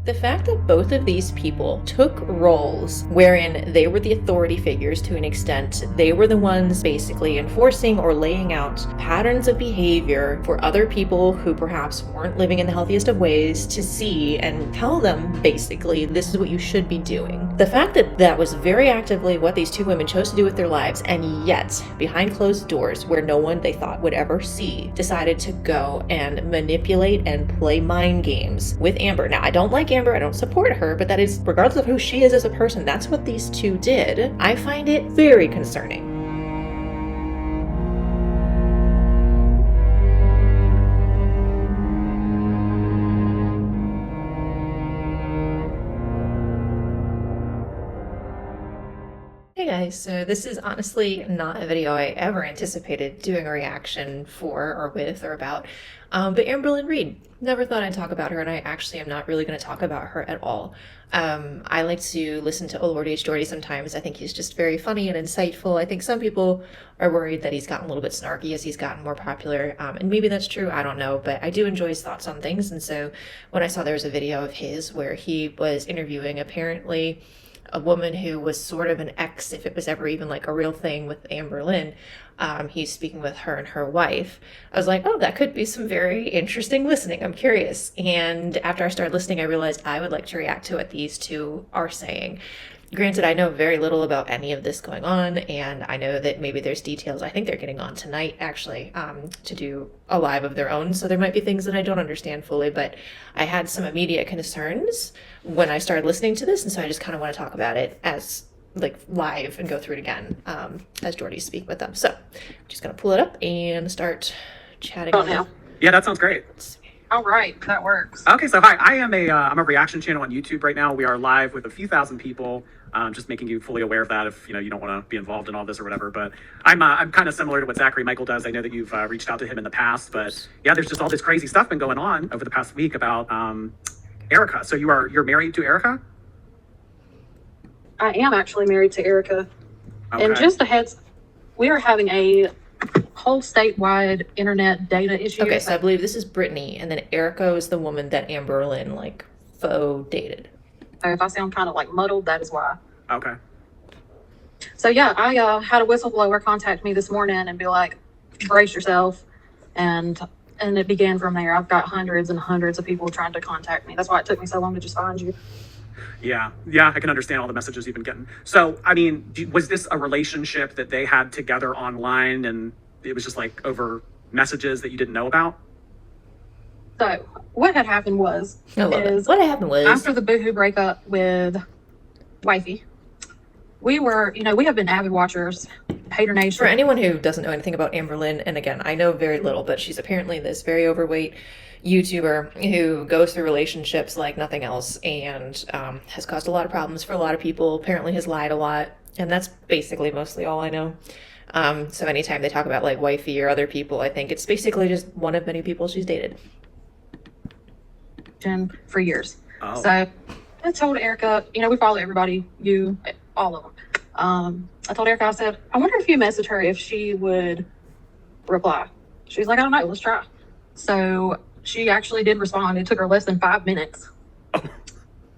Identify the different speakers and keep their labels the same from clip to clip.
Speaker 1: The fact that both of these people took roles wherein they were the authority figures to an extent, they were the ones basically enforcing or laying out patterns of behavior for other people who perhaps weren't living in the healthiest of ways to see and tell them basically this is what you should be doing. The fact that that was very actively what these two women chose to do with their lives, and yet behind closed doors where no one they thought would ever see, decided to go and manipulate and play mind games with Amber. Now, I don't like Amber, I don't support her, but that is, regardless of who she is as a person, that's what these two did. I find it very concerning. Hey guys, so this is honestly not a video I ever anticipated doing a reaction for or with or about, but Amberlynn Reid. Never thought I'd talk about her, and I actually am not really going to talk about her at all. I like to listen to Old Age Jordy sometimes. I think he's just very funny and insightful. I think some people are worried that he's gotten a little bit snarky as he's gotten more popular, and maybe that's true, I don't know, but I do enjoy his thoughts on things. And so when I saw there was a video of his where he was interviewing apparently a woman who was sort of an ex, if it was ever even like a real thing with Amberlynn. He's speaking with her and her wife. I was like, oh, that could be some very interesting listening. I'm curious. And after I started listening, I realized I would like to react to what these two are saying. Granted, I know very little about any of this going on, and I know that maybe there's details. I think they're getting on tonight, actually, to do a live of their own, so there might be things that I don't understand fully, but I had some immediate concerns when I started listening to this, and so I just kind of want to talk about it as like live and go through it again as Jordy speak with them. So I'm just going to pull it up and start chatting.
Speaker 2: Oh, now.
Speaker 3: Yeah, that sounds great.
Speaker 2: All right, that works.
Speaker 3: Okay, so hi, I'm a reaction channel on YouTube right now. We are live with a few thousand people. Just making you fully aware of that if you don't want to be involved in all this or whatever. But I'm kind of similar to what Zachary Michael does. I know that you've reached out to him in the past, but yeah, there's just all this crazy stuff been going on over the past week about Erica. So you're married to Erica?
Speaker 2: I am actually married to Erica.
Speaker 3: Okay.
Speaker 2: And just a heads, we are having a whole statewide internet data issue.
Speaker 1: Okay, so I believe this is Brittany, and then Erica is the woman that Amberlynn like faux dated.
Speaker 2: So if I sound kind of like muddled, that is why.
Speaker 3: Okay.
Speaker 2: So yeah, I had a whistleblower contact me this morning and be like, brace yourself. And it began from there. I've got hundreds and hundreds of people trying to contact me. That's why it took me so long to just find you.
Speaker 3: Yeah, I can understand all the messages you've been getting. So, I mean, was this a relationship that they had together online and it was just like over messages that you didn't know about?
Speaker 2: So what had happened was,
Speaker 1: what happened was
Speaker 2: after the boohoo breakup with wifey, we were, we have been avid watchers, Hater Nation.
Speaker 1: For anyone who doesn't know anything about Amberlynn, and again, I know very little, but she's apparently this very overweight YouTuber who goes through relationships like nothing else and has caused a lot of problems for a lot of people, apparently has lied a lot, and that's basically mostly all I know. So anytime they talk about like wifey or other people, I think it's basically just one of many people she's dated.
Speaker 2: For years.
Speaker 3: Oh.
Speaker 2: So I told Erica, we follow everybody, all of them. I told Erica, I said, I wonder if you message her if she would reply. She's like, I don't know, let's try. So she actually did respond. It took her less than 5 minutes.
Speaker 3: Oh.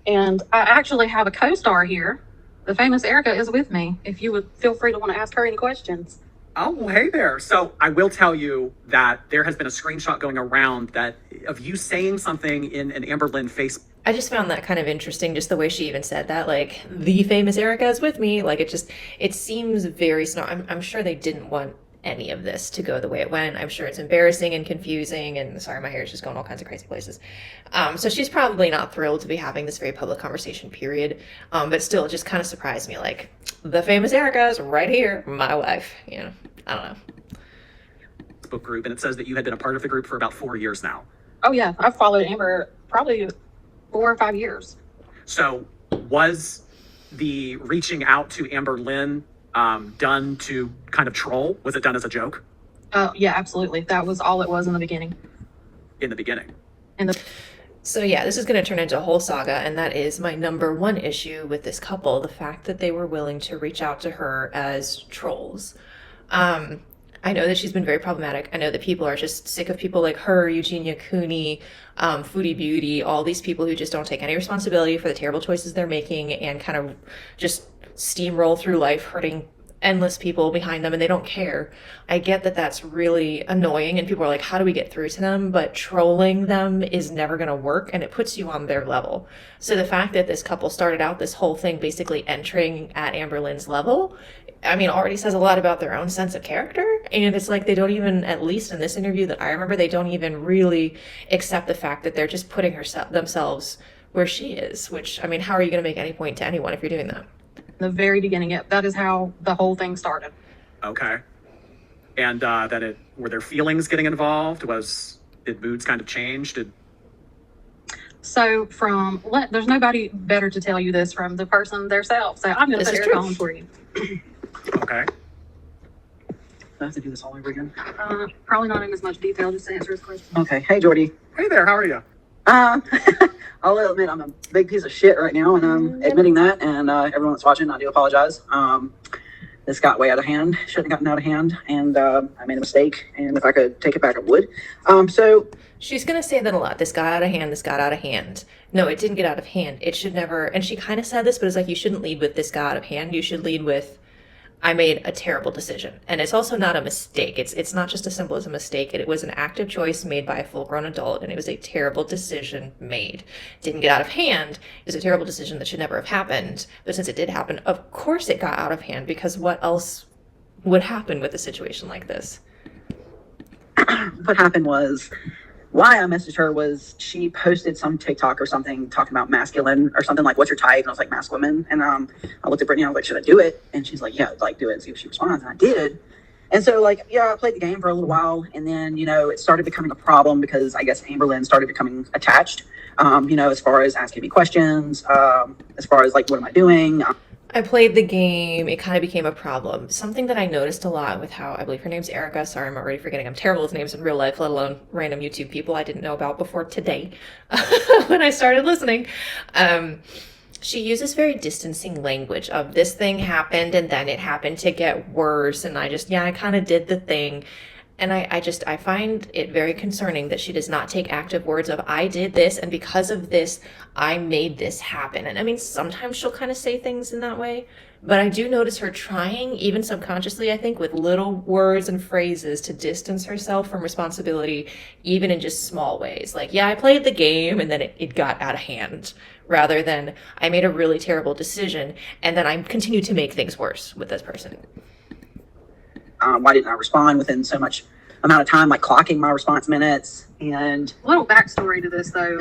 Speaker 2: And I actually have a co-star here. The famous Erica is with me. If you would feel free to want to ask her any questions.
Speaker 3: Oh, hey there. So I will tell you that there has been a screenshot going around that of you saying something in an Amberlynn face.
Speaker 1: I just found that kind of interesting, just the way she even said that, like, the famous Erica is with me. Like, it seems very I'm sure they didn't want any of this to go the way it went. I'm sure it's embarrassing and confusing, and sorry, my hair is just going all kinds of crazy places. So she's probably not thrilled to be having this very public conversation, period. But still, it just kind of surprised me, like, the famous Erica is right here, my wife, I don't know.
Speaker 3: Facebook group, and it says that you had been a part of the group for about 4 years now.
Speaker 2: Oh yeah, I've followed Amber probably 4 or 5 years.
Speaker 3: So was the reaching out to Amberlynn done to kind of troll? Was it done as a joke?
Speaker 2: Yeah, absolutely. That was all it was in the beginning.
Speaker 3: In the beginning.
Speaker 1: So yeah, this is going to turn into a whole saga, and that is my number one issue with this couple, the fact that they were willing to reach out to her as trolls. I know that she's been very problematic. I know that people are just sick of people like her, Eugenia Cooney, Foodie Beauty, all these people who just don't take any responsibility for the terrible choices they're making and kind of just steamroll through life hurting endless people behind them and they don't care. I get that that's really annoying and people are like, how do we get through to them? But trolling them is never going to work and it puts you on their level. So the fact that this couple started out this whole thing basically entering at Amberlynn's level, I mean, already says a lot about their own sense of character. And it's like they don't even, at least in this interview that I remember, they don't even really accept the fact that they're just putting themselves where she is, which, I mean, how are you going to make any point to anyone if you're doing that?
Speaker 2: The very beginning, yep, that is how the whole thing started.
Speaker 3: Okay. And were there feelings getting involved? Did moods kind of change?
Speaker 2: So there's nobody better to tell you this from the person themselves. So I'm going to put Erica on for you.
Speaker 3: Okay.
Speaker 4: Do I have to do this all over again?
Speaker 2: Probably not in as much detail, just to answer his question.
Speaker 4: Okay. Hey, Jordy.
Speaker 3: Hey there, how are you?
Speaker 4: I'll admit I'm a big piece of shit right now, and I'm admitting that. And everyone that's watching, I do apologize. This got way out of hand. Shouldn't have gotten out of hand, and I made a mistake. And if I could take it back, I would. So
Speaker 1: she's going to say that a lot. This got out of hand. This got out of hand. No, it didn't get out of hand. It should never. And she kind of said this, but it's like, you shouldn't lead with this got out of hand. You should lead with, I made a terrible decision. And it's also not a mistake. It's not just as simple as a mistake. It was an active choice made by a full-grown adult, and it was a terrible decision made. Didn't get out of hand. It was a terrible decision that should never have happened. But since it did happen, of course it got out of hand, because what else would happen with a situation like this?
Speaker 4: what happened was, why I messaged her was she posted some TikTok or something talking about masculine or something like, what's your type? And I was like, mask women. And I looked at Brittany, I was like, should I do it? And she's like, yeah, like do it and see if she responds. And I did. And so like, yeah, I played the game for a little while. And then, it started becoming a problem because I guess Amberlynn started becoming attached, as far as asking me questions, as far as like, what am I doing?
Speaker 1: I played the game. It kind of became a problem. Something that I noticed a lot with how, I believe her name's Erica. Sorry, I'm already forgetting. I'm terrible with names in real life, let alone random YouTube people I didn't know about before today when I started listening. She uses very distancing language of this thing happened and then it happened to get worse. And I kind of did the thing. And I find it very concerning that she does not take active words of, I did this, and because of this, I made this happen. And I mean, sometimes she'll kind of say things in that way, but I do notice her trying, even subconsciously, I think, with little words and phrases to distance herself from responsibility, even in just small ways. Like, yeah, I played the game, and then it got out of hand, rather than I made a really terrible decision, and then I continue to make things worse with this person.
Speaker 4: Why didn't I respond within so much amount of time, like clocking my response minutes? And
Speaker 2: a little backstory to this, though,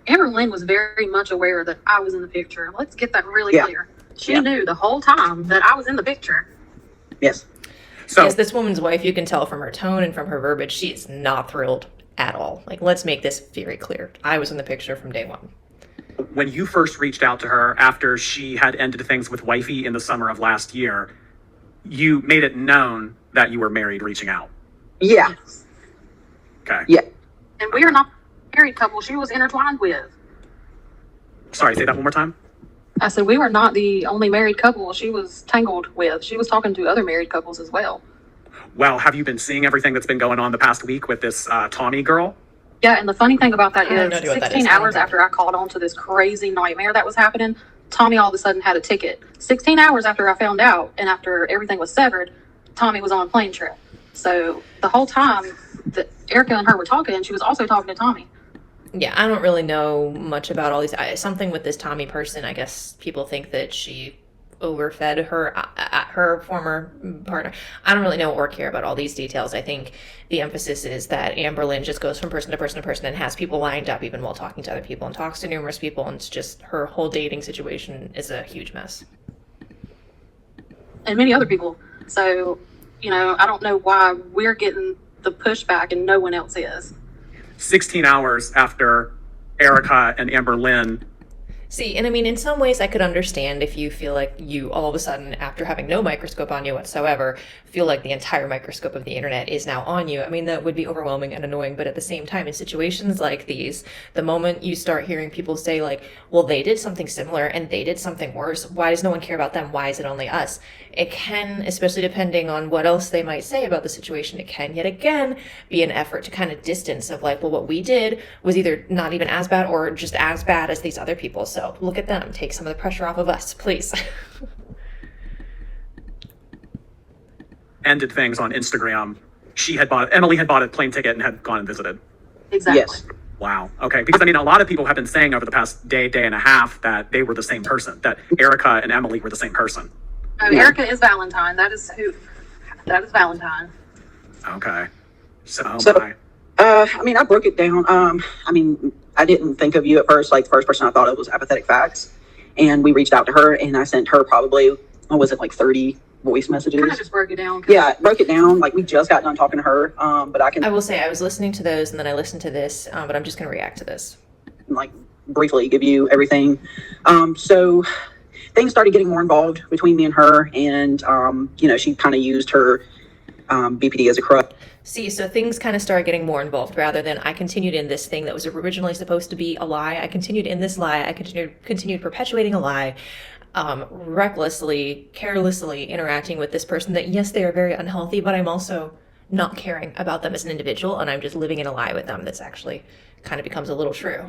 Speaker 2: Amberlynn was very much aware that I was in the picture. Let's get that really clear. She knew the whole time that I was in the picture.
Speaker 4: Yes.
Speaker 3: So
Speaker 1: yes, this woman's wife, you can tell from her tone and from her verbiage, she is not thrilled at all. Like, let's make this very clear. I was in the picture from day one.
Speaker 3: when you first reached out to her after she had ended things with Wifey in the summer of last year, you made it known that you were married reaching out.
Speaker 4: Yeah.
Speaker 3: Okay.
Speaker 4: Yeah.
Speaker 2: And we are not a married couple she was intertwined with.
Speaker 3: Sorry, say that one more time.
Speaker 2: I said we were not the only married couple she was tangled with. She was talking to other married couples as well.
Speaker 3: Well, have you been seeing everything that's been going on the past week with this Tommy girl?
Speaker 2: Yeah, and the funny thing about that
Speaker 1: I have no
Speaker 2: is
Speaker 1: idea what that
Speaker 2: 16
Speaker 1: is.
Speaker 2: hours after I called on to this crazy nightmare that was happening, Tommy all of a sudden had a ticket. 16 hours after I found out and after everything was severed, Tommy was on a plane trip. So the whole time that Erica and her were talking, she was also talking to Tommy.
Speaker 1: Yeah, I don't really know much about all these. Something with this Tommy person, I guess people think that she overfed her former partner. I don't really know or care about all these details. I think the emphasis is that Amberlynn just goes from person to person to person and has people lined up even while talking to other people and talks to numerous people, and it's just her whole dating situation is a huge mess.
Speaker 2: And many other people. So, I don't know why we're getting the pushback and no one else is.
Speaker 3: 16 hours after Erica and Amberlynn
Speaker 1: See, and I mean, in some ways, I could understand if you feel like you all of a sudden, after having no microscope on you whatsoever, feel like the entire microscope of the internet is now on you. I mean, that would be overwhelming and annoying, but at the same time, in situations like these, the moment you start hearing people say, like, well, they did something similar and they did something worse, why does no one care about them? Why is it only us? It can, especially depending on what else they might say about the situation, it can yet again be an effort to kind of distance of like, well, what we did was either not even as bad or just as bad as these other people. So look at them. Take some of the pressure off of us, please.
Speaker 3: Ended things on Instagram. Emily had bought a plane ticket and had gone and visited.
Speaker 2: Exactly.
Speaker 4: Yes.
Speaker 3: Wow. Okay. Because I mean, a lot of people have been saying over the past day and a half that they were the same person, that Erica and Emily were the same person.
Speaker 2: Erica is Valentine. That is Valentine.
Speaker 3: Okay. So
Speaker 4: I mean, I broke it down. I mean, I didn't think of you at first. Like, the first person I thought of was Apathetic Facts. And we reached out to her, and I sent her probably, what was it, like 30 voice messages?
Speaker 2: Kind of just broke it down.
Speaker 4: Yeah, broke it down. Like, we just got done talking to her. But
Speaker 1: I will say I was listening to those and then I listened to this, but I'm just going to react to this.
Speaker 4: like briefly give you everything. So things started getting more involved between me and her, and she kind of used her BPD as a crutch.
Speaker 1: See, so things kind of started getting more involved rather than I continued in this thing that was originally supposed to be a lie. I continued in this lie. I continued perpetuating a lie, recklessly, carelessly interacting with this person that, yes, they are very unhealthy, but I'm also not caring about them as an individual, and I'm just living in a lie with them that's actually kind of becomes a little true.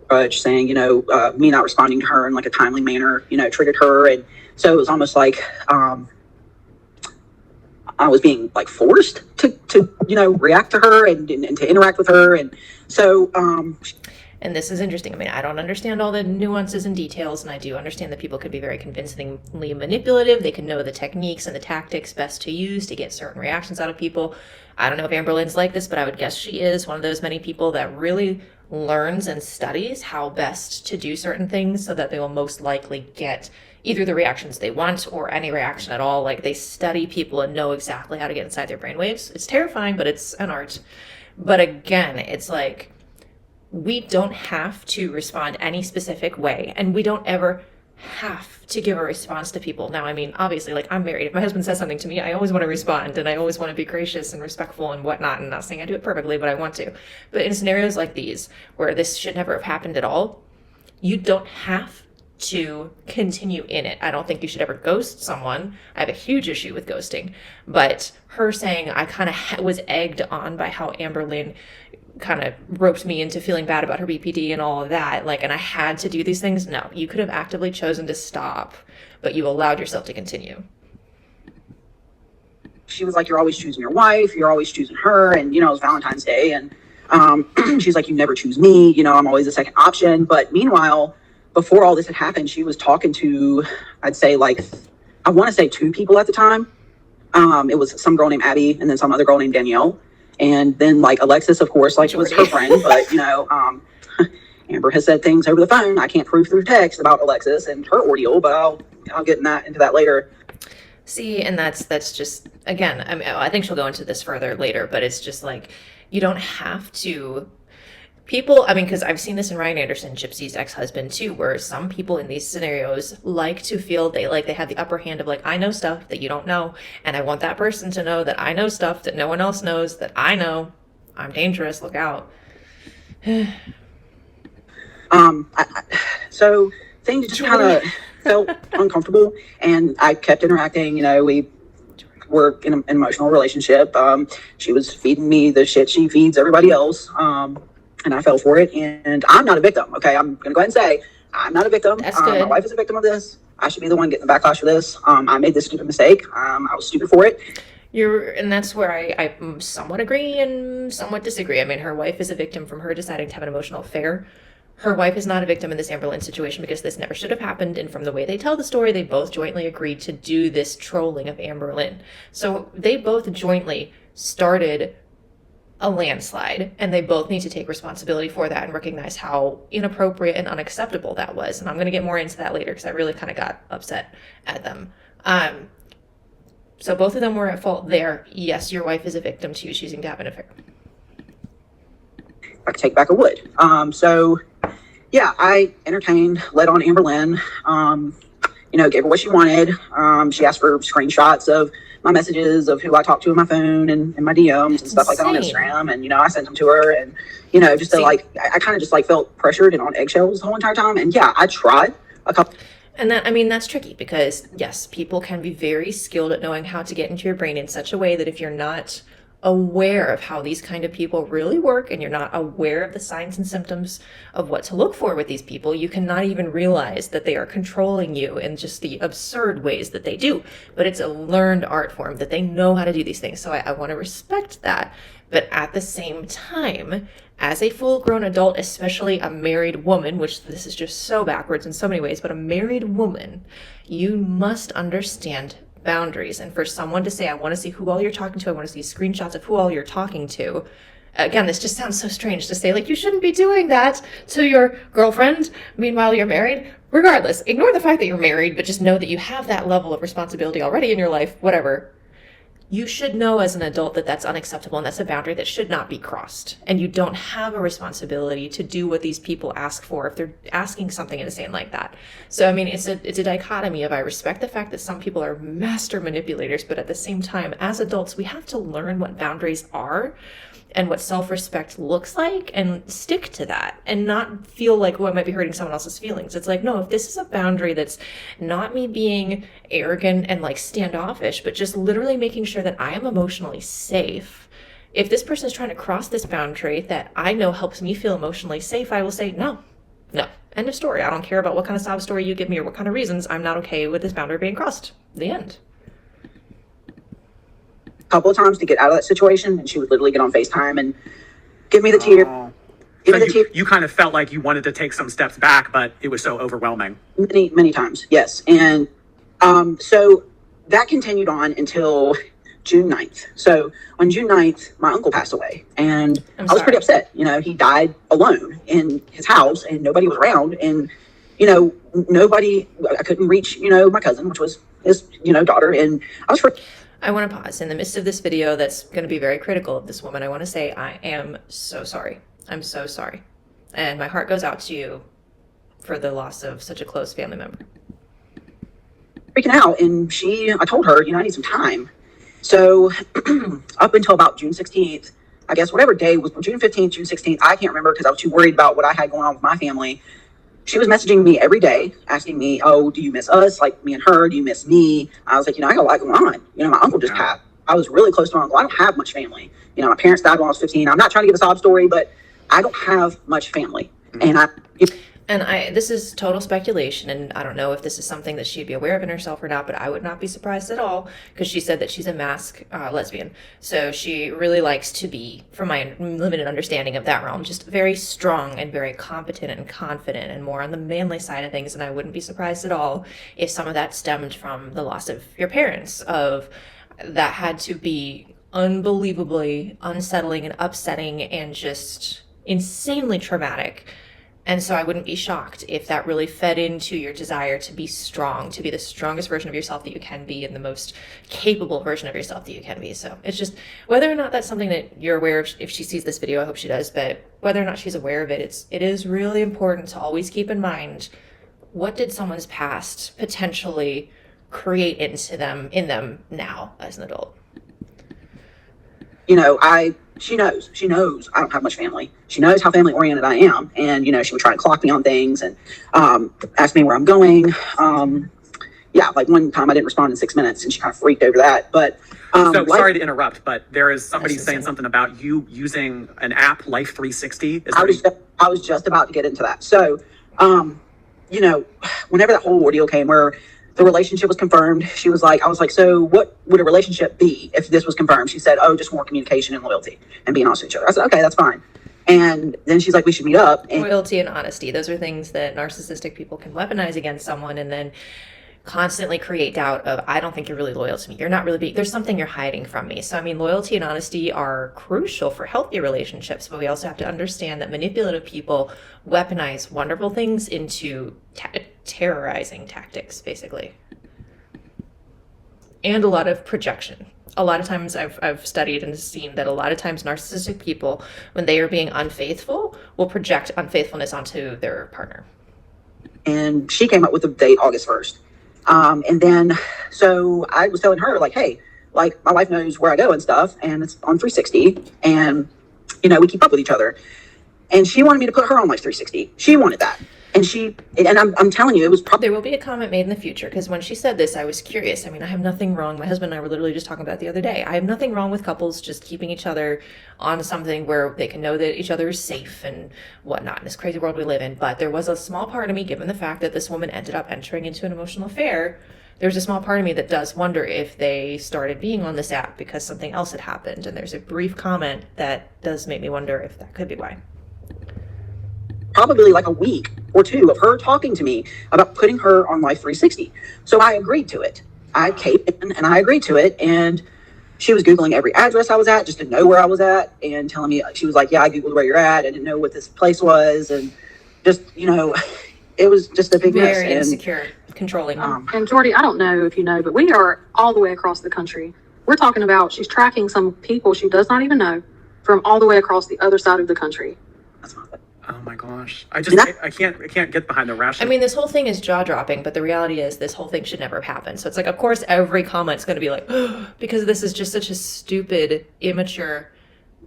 Speaker 1: But
Speaker 4: Saying, me not responding to her in like a timely manner, triggered her. And so it was almost like I was being like forced to react to her and to interact with her. And so,
Speaker 1: and this is interesting. I mean, I don't understand all the nuances and details, and I do understand that people could be very convincingly manipulative. They can know the techniques and the tactics best to use to get certain reactions out of people. I don't know if Amberlynn's like this, but I would guess she is one of those many people that really learns and studies how best to do certain things so that they will most likely get either the reactions they want or any reaction at all. Like, they study people and know exactly how to get inside their brainwaves. It's terrifying, but it's an art. But again, it's like, we don't have to respond any specific way, and we don't ever have to give a response to people. Now, I mean, obviously, like, I'm married. If my husband says something to me, I always want to respond, and I always want to be gracious and respectful and whatnot. And not saying I do it perfectly, but I want to. But in scenarios like these, where this should never have happened at all, you don't have to continue in it. I don't think you should ever ghost someone. I have a huge issue with ghosting. But her saying I kind of was egged on by how Amberlynn kind of roped me into feeling bad about her BPD and all of that, like, and I had to do these things. No, you could have actively chosen to stop, but you allowed yourself to continue.
Speaker 4: She was like, you're always choosing your wife, you're always choosing her. And, it was Valentine's Day. And she's like, you never choose me. I'm always the second option. But meanwhile, before all this had happened, she was talking to, I'd say, like, I want to say 2 people at the time. It was some girl named Abby and then some other girl named Danielle. And then, like, Alexis, of course, like, was her friend. But, Amber has said things over the phone I can't prove through text about Alexis and her ordeal, but I'll get into that later.
Speaker 1: See, and that's just, again, I mean, I think she'll go into this further later, but it's just like, you don't have to. People, I mean, because I've seen this in Ryan Anderson, Gypsy's ex-husband, too, where some people in these scenarios like to feel they have the upper hand of, like, I know stuff that you don't know, and I want that person to know that I know stuff that no one else knows, that I know. I'm dangerous, look out.
Speaker 4: So things just kind of felt uncomfortable, and I kept interacting. We were in an emotional relationship. She was feeding me the shit she feeds everybody else. And I fell for it, and I'm not a victim. Okay, I'm gonna go ahead and say I'm not a victim.
Speaker 1: That's good.
Speaker 4: My wife is a victim of this. I should be the one getting the backlash for this. I made this stupid mistake. I was stupid for it.
Speaker 1: And that's where I somewhat agree and somewhat disagree. I mean, her wife is a victim from her deciding to have an emotional affair. Her wife is not a victim in this Amberlynn situation because this never should have happened. And from the way they tell the story, they both jointly agreed to do this trolling of Amberlynn. So they both jointly started a landslide, and they both need to take responsibility for that and recognize how inappropriate and unacceptable that was. And I'm going to get more into that later because I really kind of got upset at them. So both of them were at fault there. Yes, your wife is a victim too, choosing to have an affair.
Speaker 4: I could take back a wood. So yeah, I entertained, led on Amberlynn, gave her what she wanted. She asked for screenshots of my messages of who I talked to on my phone and my DMs and stuff like that on
Speaker 1: Insane.
Speaker 4: Instagram. And, I sent them to her and, just to
Speaker 1: See-
Speaker 4: I kind of just felt pressured and on eggshells the whole entire time. And yeah, I tried a couple.
Speaker 1: And that's tricky because, yes, people can be very skilled at knowing how to get into your brain in such a way that if you're not aware of how these kind of people really work and you're not aware of the signs and symptoms of what to look for with these people, you cannot even realize that they are controlling you in just the absurd ways that they do. But it's a learned art form that they know how to do these things. So I want to respect that. But at the same time, as a full-grown adult, especially a married woman, which this is just so backwards in so many ways, but a married woman, you must understand boundaries. And for someone to say, I want to see who all you're talking to, I want to see screenshots of who all you're talking to. Again, this just sounds so strange to say, you shouldn't be doing that to your girlfriend. Meanwhile, you're married. Regardless, ignore the fact that you're married, but just know that you have that level of responsibility already in your life, whatever. You should know as an adult that that's unacceptable and that's a boundary that should not be crossed. And you don't have a responsibility to do what these people ask for if they're asking something insane like that. So, it's a dichotomy of I respect the fact that some people are master manipulators, but at the same time, as adults, we have to learn what boundaries are and what self-respect looks like and stick to that and not feel like, I might be hurting someone else's feelings. It's no, if this is a boundary that's not me being arrogant and standoffish, but just literally making sure that I am emotionally safe. If this person is trying to cross this boundary that I know helps me feel emotionally safe, I will say, no, end of story. I don't care about what kind of sob story you give me or what kind of reasons. I'm not okay with this boundary being crossed. The end.
Speaker 4: Couple of times to get out of that situation, and she would literally get on FaceTime and give me the tear.
Speaker 3: Oh. So you kind of felt like you wanted to take some steps back, but it was so overwhelming.
Speaker 4: Many times, yes. And so that continued on until June 9th. So on June 9th, my uncle passed away, and I was pretty upset. He died alone in his house, and nobody was around, and nobody. I couldn't reach my cousin, which was his daughter, and I was.
Speaker 1: I want to pause in the midst of this video that's going to be very critical of this woman. I want to say I am so sorry. I'm so sorry. And my heart goes out to you for the loss of such a close family member.
Speaker 4: Freaking out, and I told her, I need some time. So up until about June 16th, I guess whatever day was June 15th, June 16th, I can't remember because I was too worried about what I had going on with my family. She was messaging me every day, asking me, oh, do you miss us? Me and her, do you miss me? I was like, I got a lot going on. My uncle just passed. I was really close to my uncle. I don't have much family. My parents died when I was 15. I'm not trying to give a sob story, but I don't have much family.
Speaker 1: Mm-hmm. And this is total speculation, and I don't know if this is something that she'd be aware of in herself or not, but I would not be surprised at all, because she said that she's a mask lesbian. So she really likes to be, from my limited understanding of that realm, just very strong and very competent and confident and more on the manly side of things. And I wouldn't be surprised at all if some of that stemmed from the loss of your parents, that had to be unbelievably unsettling and upsetting and just insanely traumatic. And so I wouldn't be shocked if that really fed into your desire to be strong, to be the strongest version of yourself that you can be and the most capable version of yourself that you can be. So it's just whether or not that's something that you're aware of. If she sees this video, I hope she does, but whether or not she's aware of it, it is really important to always keep in mind, what did someone's past potentially create in them now as an adult?
Speaker 4: She knows I don't have much family. She knows how family oriented I am. And, she would try to clock me on things and ask me where I'm going. One time I didn't respond in 6 minutes and she kind of freaked over that. But
Speaker 3: sorry to interrupt, but there is somebody saying something about you using an app, Life 360.
Speaker 4: I was just about to get into that. So, whenever that whole ordeal came where the relationship was confirmed, I was like, so what would a relationship be if this was confirmed? She said, oh, just more communication and loyalty and being honest with each other. I said, okay, that's fine. And then she's like, we should meet up. And
Speaker 1: loyalty and honesty, those are things that narcissistic people can weaponize against someone and then constantly create doubt of, I don't think you're really loyal to me. You're not really there's something you're hiding from me. So, loyalty and honesty are crucial for healthy relationships, but we also have to understand that manipulative people weaponize wonderful things into terrorizing tactics, basically. And a lot of projection. A lot of times I've studied and seen that a lot of times narcissistic people, when they are being unfaithful will project unfaithfulness onto their partner.
Speaker 4: And she came up with the date August 1st. And then, so I was telling her, like, hey, like, my wife knows where I go and stuff, and it's on 360, and, you know, we keep up with each other. And she wanted me to put her on like 360. She wanted that. And I'm telling you, it was probably.
Speaker 1: There will be a comment made in the future, because when she said this, I was curious. I mean, I have nothing wrong. My husband and I were literally just talking about it the other day. I have nothing wrong with couples just keeping each other on something where they can know that each other is safe and whatnot in this crazy world we live in. But there was a small part of me, given the fact that this woman ended up entering into an emotional affair, there's a small part of me that does wonder if they started being on this app because something else had happened. And there's a brief comment that does make me wonder if that could be why.
Speaker 4: Probably like a week or two of her talking to me about putting her on Life 360. So I agreed to it. I came in and I agreed to it. And she was Googling every address I was at just to know where I was at, and telling me, she was like, yeah, I Googled where you're at. I didn't know what this place was. And just, you know, it was just a big mess.
Speaker 1: Very insecure, controlling.
Speaker 2: And Jordy, I don't know if you know, but we are all the way across the country. We're talking about she's tracking some people she does not even know from all the way across the other side of the country.
Speaker 4: That's not
Speaker 3: Oh my gosh. I can't get behind the rational.
Speaker 1: I mean, this whole thing is jaw-dropping, but the reality is this whole thing should never have happened. So it's like, of course, every comment's going to be like, oh, because this is just such a stupid, immature,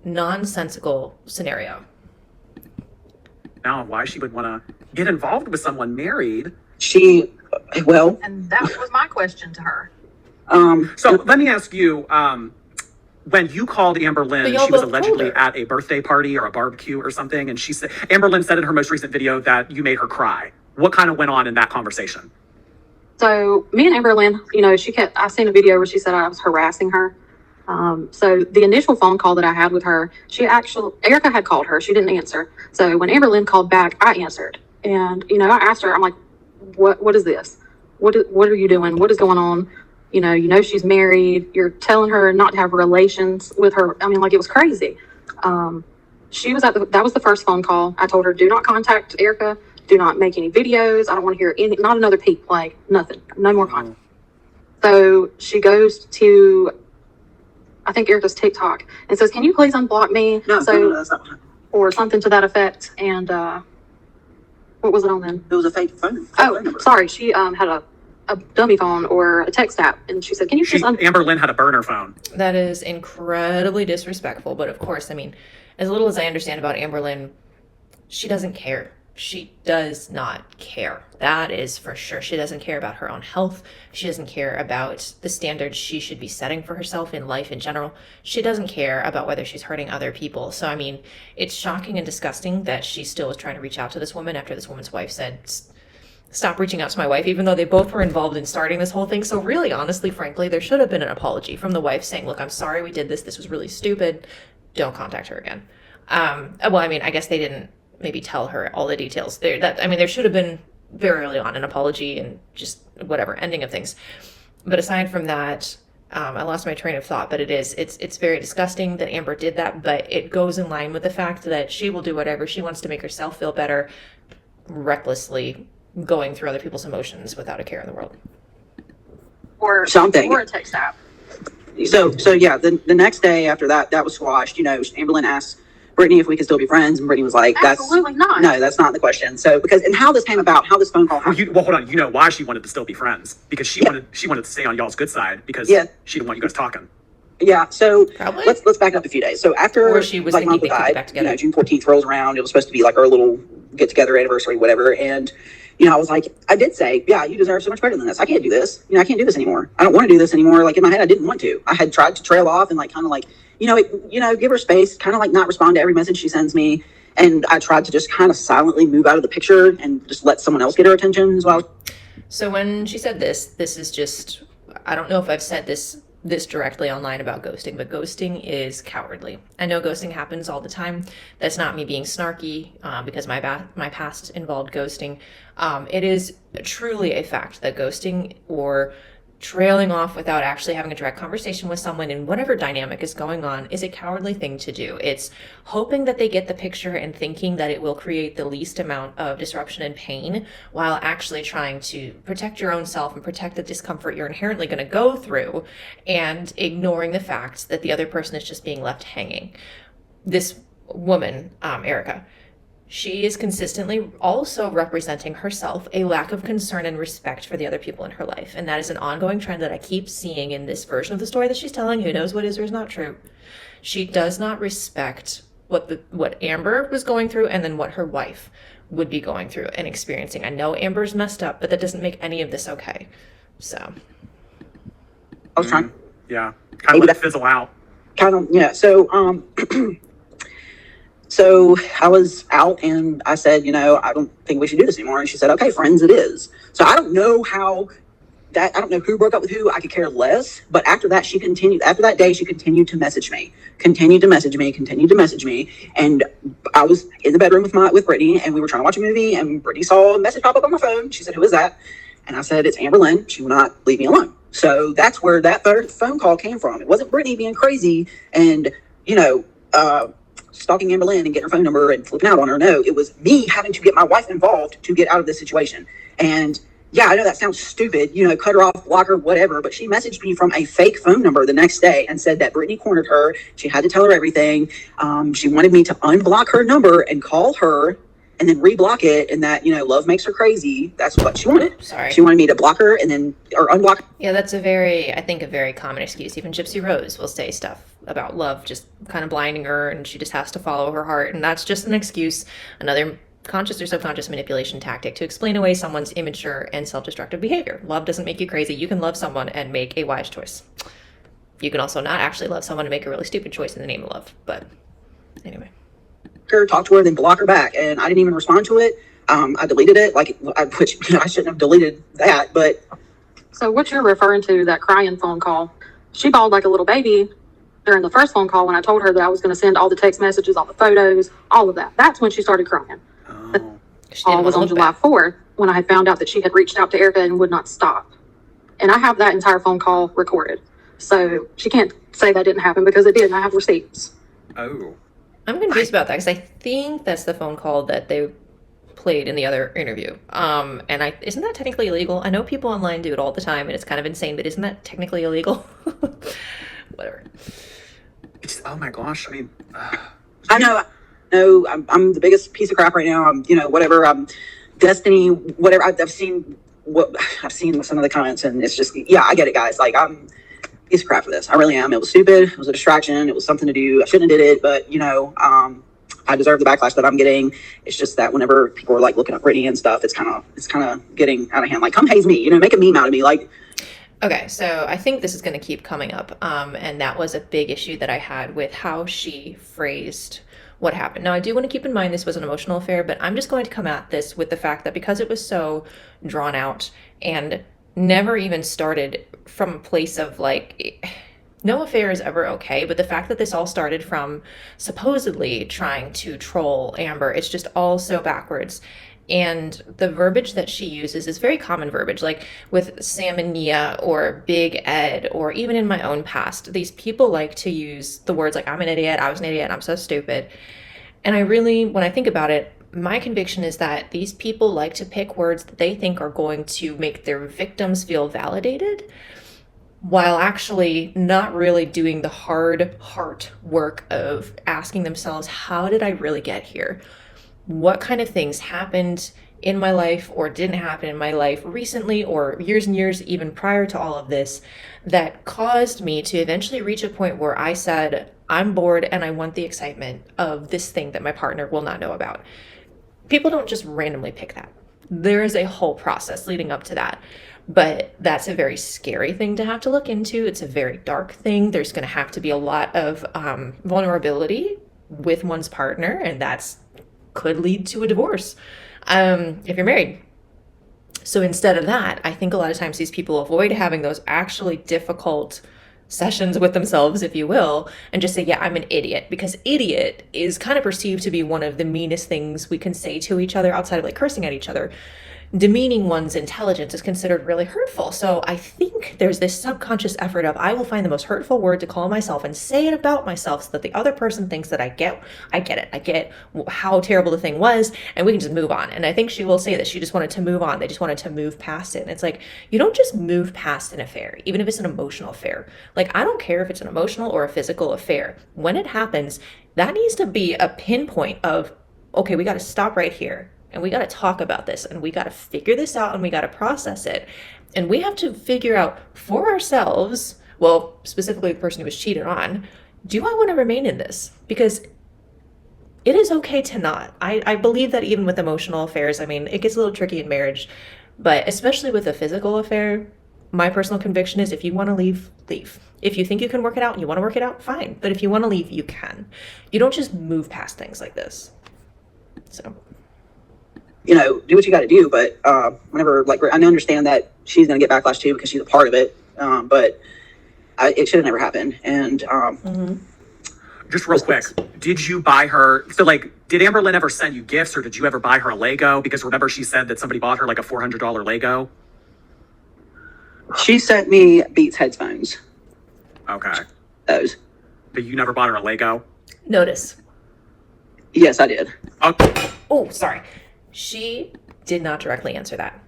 Speaker 1: nonsensical scenario.
Speaker 3: Now, why she would want to get involved with someone married.
Speaker 4: well,
Speaker 2: And that was my question to her.
Speaker 3: So let me ask you, when you called Amberlynn,
Speaker 1: y'all
Speaker 3: she was
Speaker 1: both
Speaker 3: allegedly
Speaker 1: told her.
Speaker 3: at a birthday party or a barbecue or something, and she said, Amberlynn said in her most recent video that you made her cry. What kind of went on in that conversation?
Speaker 2: So me and Amberlynn, you know, I seen a video where she said I was harassing her. So the initial phone call that I had with her, Erica had called her. She didn't answer. So when Amberlynn called back, I answered. And, you know, I asked her, I'm like, what is this? What are you doing? What is going on? You know, she's married. You're telling her not to have relations with her. I mean, like, it was crazy. That was the first phone call. I told her, do not contact Erica. Do not make any videos. I don't want to hear not another peep play. Nothing. No more contact. So she goes to, I think, Erica's TikTok and says, can you please unblock me?
Speaker 4: no, that's not what
Speaker 2: Or something to that effect. And what was it on then?
Speaker 4: it was a fake phone.
Speaker 2: Oh, sorry. She had a dummy phone or a text app. And she said, can you just
Speaker 3: Amberlynn had a burner phone.
Speaker 1: That is incredibly disrespectful. But of course, I mean, as little as I understand about Amberlynn, she doesn't care. She does not care. That is for sure. She doesn't care about her own health. She doesn't care about the standards she should be setting for herself in life in general. She doesn't care about whether she's hurting other people. So, I mean, it's shocking and disgusting that she still is trying to reach out to this woman after this woman's wife said, stop reaching out to my wife, even though they both were involved in starting this whole thing. So really, honestly, frankly, there should have been an apology from the wife saying, look, I'm sorry we did this. This was really stupid. Don't contact her again. Well, I mean, I guess they didn't maybe tell her all the details there. There should have been very early on an apology and just whatever ending of things. But aside from that, I lost my train of thought, but it's very disgusting that Amber did that, but it goes in line with the fact that she will do whatever she wants to make herself feel better, recklessly going through other people's emotions without a care in the world.
Speaker 2: or
Speaker 4: Something.
Speaker 2: or a text app.
Speaker 4: So yeah, the next day after that was squashed. You know, Amberlynn asked Brittany if we could still be friends, and Brittany was like,
Speaker 2: Absolutely not.
Speaker 4: No, that's not the question. So and how this came about, how this phone call happened.
Speaker 3: Well, hold on. You know why she wanted to still be friends? Because she wanted to stay on y'all's good side because
Speaker 4: Yeah.
Speaker 3: she didn't want you guys talking.
Speaker 4: Yeah, so
Speaker 1: Probably.
Speaker 4: let's back up a few days. So after
Speaker 1: Or she was thinking
Speaker 4: Michael
Speaker 1: they could get
Speaker 4: died,
Speaker 1: back together.
Speaker 4: June 14th rolls around. It was supposed to be like our little get together anniversary, whatever. And I was like, I did say, yeah, you deserve so much better than this. I can't do this. I can't do this anymore. I don't want to do this anymore. Like in my head, I didn't want to. I had tried to trail off and like kind of like, give her space, kind of like not respond to every message she sends me. And I tried to just kind of silently move out of the picture and just let someone else get her attention as well.
Speaker 1: So when she said this is just, I don't know if I've said this directly online about ghosting, but ghosting is cowardly. I know ghosting happens all the time. That's not me being snarky, because my past involved ghosting. It is truly a fact that ghosting or trailing off without actually having a direct conversation with someone in whatever dynamic is going on is a cowardly thing to do. It's hoping that they get the picture and thinking that it will create the least amount of disruption and pain while actually trying to protect your own self and protect the discomfort you're inherently going to go through, and ignoring the fact that the other person is just being left hanging. This woman, Erica, she is consistently also representing herself a lack of concern and respect for the other people in her life. And that is an ongoing trend that I keep seeing in this version of the story that she's telling. Who knows what is or is not true. She does not respect what Amber was going through and then what her wife would be going through and experiencing. I know Amber's messed up, but that doesn't make any of this okay. So
Speaker 4: I was trying.
Speaker 3: Yeah, kind of let it fizzle out.
Speaker 4: Kind of, yeah. So, so I was out and I said, I don't think we should do this anymore. And she said, okay, friends, it is. So I don't know I don't know who broke up with who. I could care less. But after that day, she continued to message me. And I was in the bedroom with Brittany, and we were trying to watch a movie, and Brittany saw a message pop up on my phone. She said, who is that? And I said, it's Amberlynn. She will not leave me alone. So that's where that third phone call came from. It wasn't Brittany being crazy and, stalking Amberlynn and getting her phone number and flipping out on her. No, it was me having to get my wife involved to get out of this situation. And yeah, I know that sounds stupid, cut her off, block her, whatever. But she messaged me from a fake phone number the next day and said that Brittany cornered her. She had to tell her everything. She wanted me to unblock her number and call her and then reblock it, and that, love makes her crazy. That's what she wanted.
Speaker 1: Sorry.
Speaker 4: She wanted me to block her and then, or unblock.
Speaker 1: Yeah, that's a very common excuse. Even Gypsy Rose will say stuff about love just kind of blinding her, and she just has to follow her heart. And that's just an excuse, another conscious or subconscious manipulation tactic to explain away someone's immature and self-destructive behavior. Love doesn't make you crazy. You can love someone and make a wise choice. You can also not actually love someone and make a really stupid choice in the name of love. But anyway.
Speaker 4: Talk to her, then block her back. And I didn't even respond to it. I deleted it, which I shouldn't have deleted that. But
Speaker 2: So what you're referring to, that crying phone call, she bawled like a little baby during the first phone call when I told her that I was going to send all the text messages, all the photos, all of that. That's when she started crying.
Speaker 3: Oh.
Speaker 2: All was on July 4th when I had found out that she had reached out to Erica and would not stop. And I have that entire phone call recorded. So she can't say that didn't happen because it did, and I have receipts.
Speaker 3: Oh.
Speaker 1: I'm confused about that because I think that's the phone call that they played in the other interview. Isn't that technically illegal? I know people online do it all the time and it's kind of insane, but isn't that technically illegal? Whatever.
Speaker 3: Oh my gosh. I mean,
Speaker 4: I know. No, I'm the biggest piece of crap right now. Whatever. Destiny, whatever. I've seen some of the comments, and it's just, yeah, I get it, guys. Like, I'm a piece of crap for this. I really am. It was stupid. It was a distraction. It was something to do. I shouldn't have did it, but I deserve the backlash that I'm getting. It's just that whenever people are like looking up Brittany and stuff, it's kind of getting out of hand. Like, come haze me, make a meme out of me, like.
Speaker 1: Okay, so I think this is going to keep coming up, and that was a big issue that I had with how she phrased what happened. Now, I do want to keep in mind this was an emotional affair, but I'm just going to come at this with the fact that because it was so drawn out and never even started from a place of like, no affair is ever okay, but the fact that this all started from supposedly trying to troll Amber, it's just all so backwards. And the verbiage that she uses is very common verbiage, like with Sam and Nia or Big Ed, or even in my own past. These people like to use the words like, I'm an idiot, I was an idiot, I'm so stupid. And I really, when I think about it, my conviction is that these people like to pick words that they think are going to make their victims feel validated, while actually not really doing the hard heart work of asking themselves, how did I really get here? What kind of things happened in my life or didn't happen in my life recently or years and years even prior to all of this that caused me to eventually reach a point where I said, I'm bored and I want the excitement of this thing that my partner will not know about. People don't just randomly pick that. There is a whole process leading up to that. But that's a very scary thing to have to look into. It's a very dark thing. There's going to have to be a lot of vulnerability with one's partner, and that's could lead to a divorce if you're married. So instead of that, I think a lot of times these people avoid having those actually difficult sessions with themselves, if you will, and just say, yeah, I'm an idiot, because idiot is kind of perceived to be one of the meanest things we can say to each other outside of like cursing at each other. Demeaning one's intelligence is considered really hurtful. So I think there's this subconscious effort of, I will find the most hurtful word to call myself and say it about myself so that the other person thinks that I get it. I get how terrible the thing was, and we can just move on. And I think she will say that she just wanted to move on. They just wanted to move past it. And it's like, you don't just move past an affair, even if it's an emotional affair. Like, I don't care if it's an emotional or a physical affair. When it happens, that needs to be a pinpoint of okay, we got to stop right here and we got to talk about this and we got to figure this out and we got to process it. And we have to figure out for ourselves, well, specifically the person who was cheated on, do I want to remain in this? Because it is okay to not. I believe that even with emotional affairs, I mean, it gets a little tricky in marriage, but especially with a physical affair, my personal conviction is if you want to leave, leave. If you think you can work it out and you want to work it out, fine. But if you want to leave, you can. You don't just move past things like this. So,
Speaker 4: You know, do what you got to do. But whenever, like, I understand that she's going to get backlash too because she's a part of it. But it should have never happened. And
Speaker 3: Just real quick, did you buy her? So, like, did Amberlynn ever send you gifts, or did you ever buy her a Lego? Because remember, she said that somebody bought her like a $400 Lego.
Speaker 4: she sent me Beats headphones.
Speaker 3: Okay,
Speaker 4: Those.
Speaker 3: but you never bought her a Lego.
Speaker 1: notice.
Speaker 4: Yes, I did.
Speaker 3: Okay.
Speaker 1: Oh, sorry. She did not directly answer that.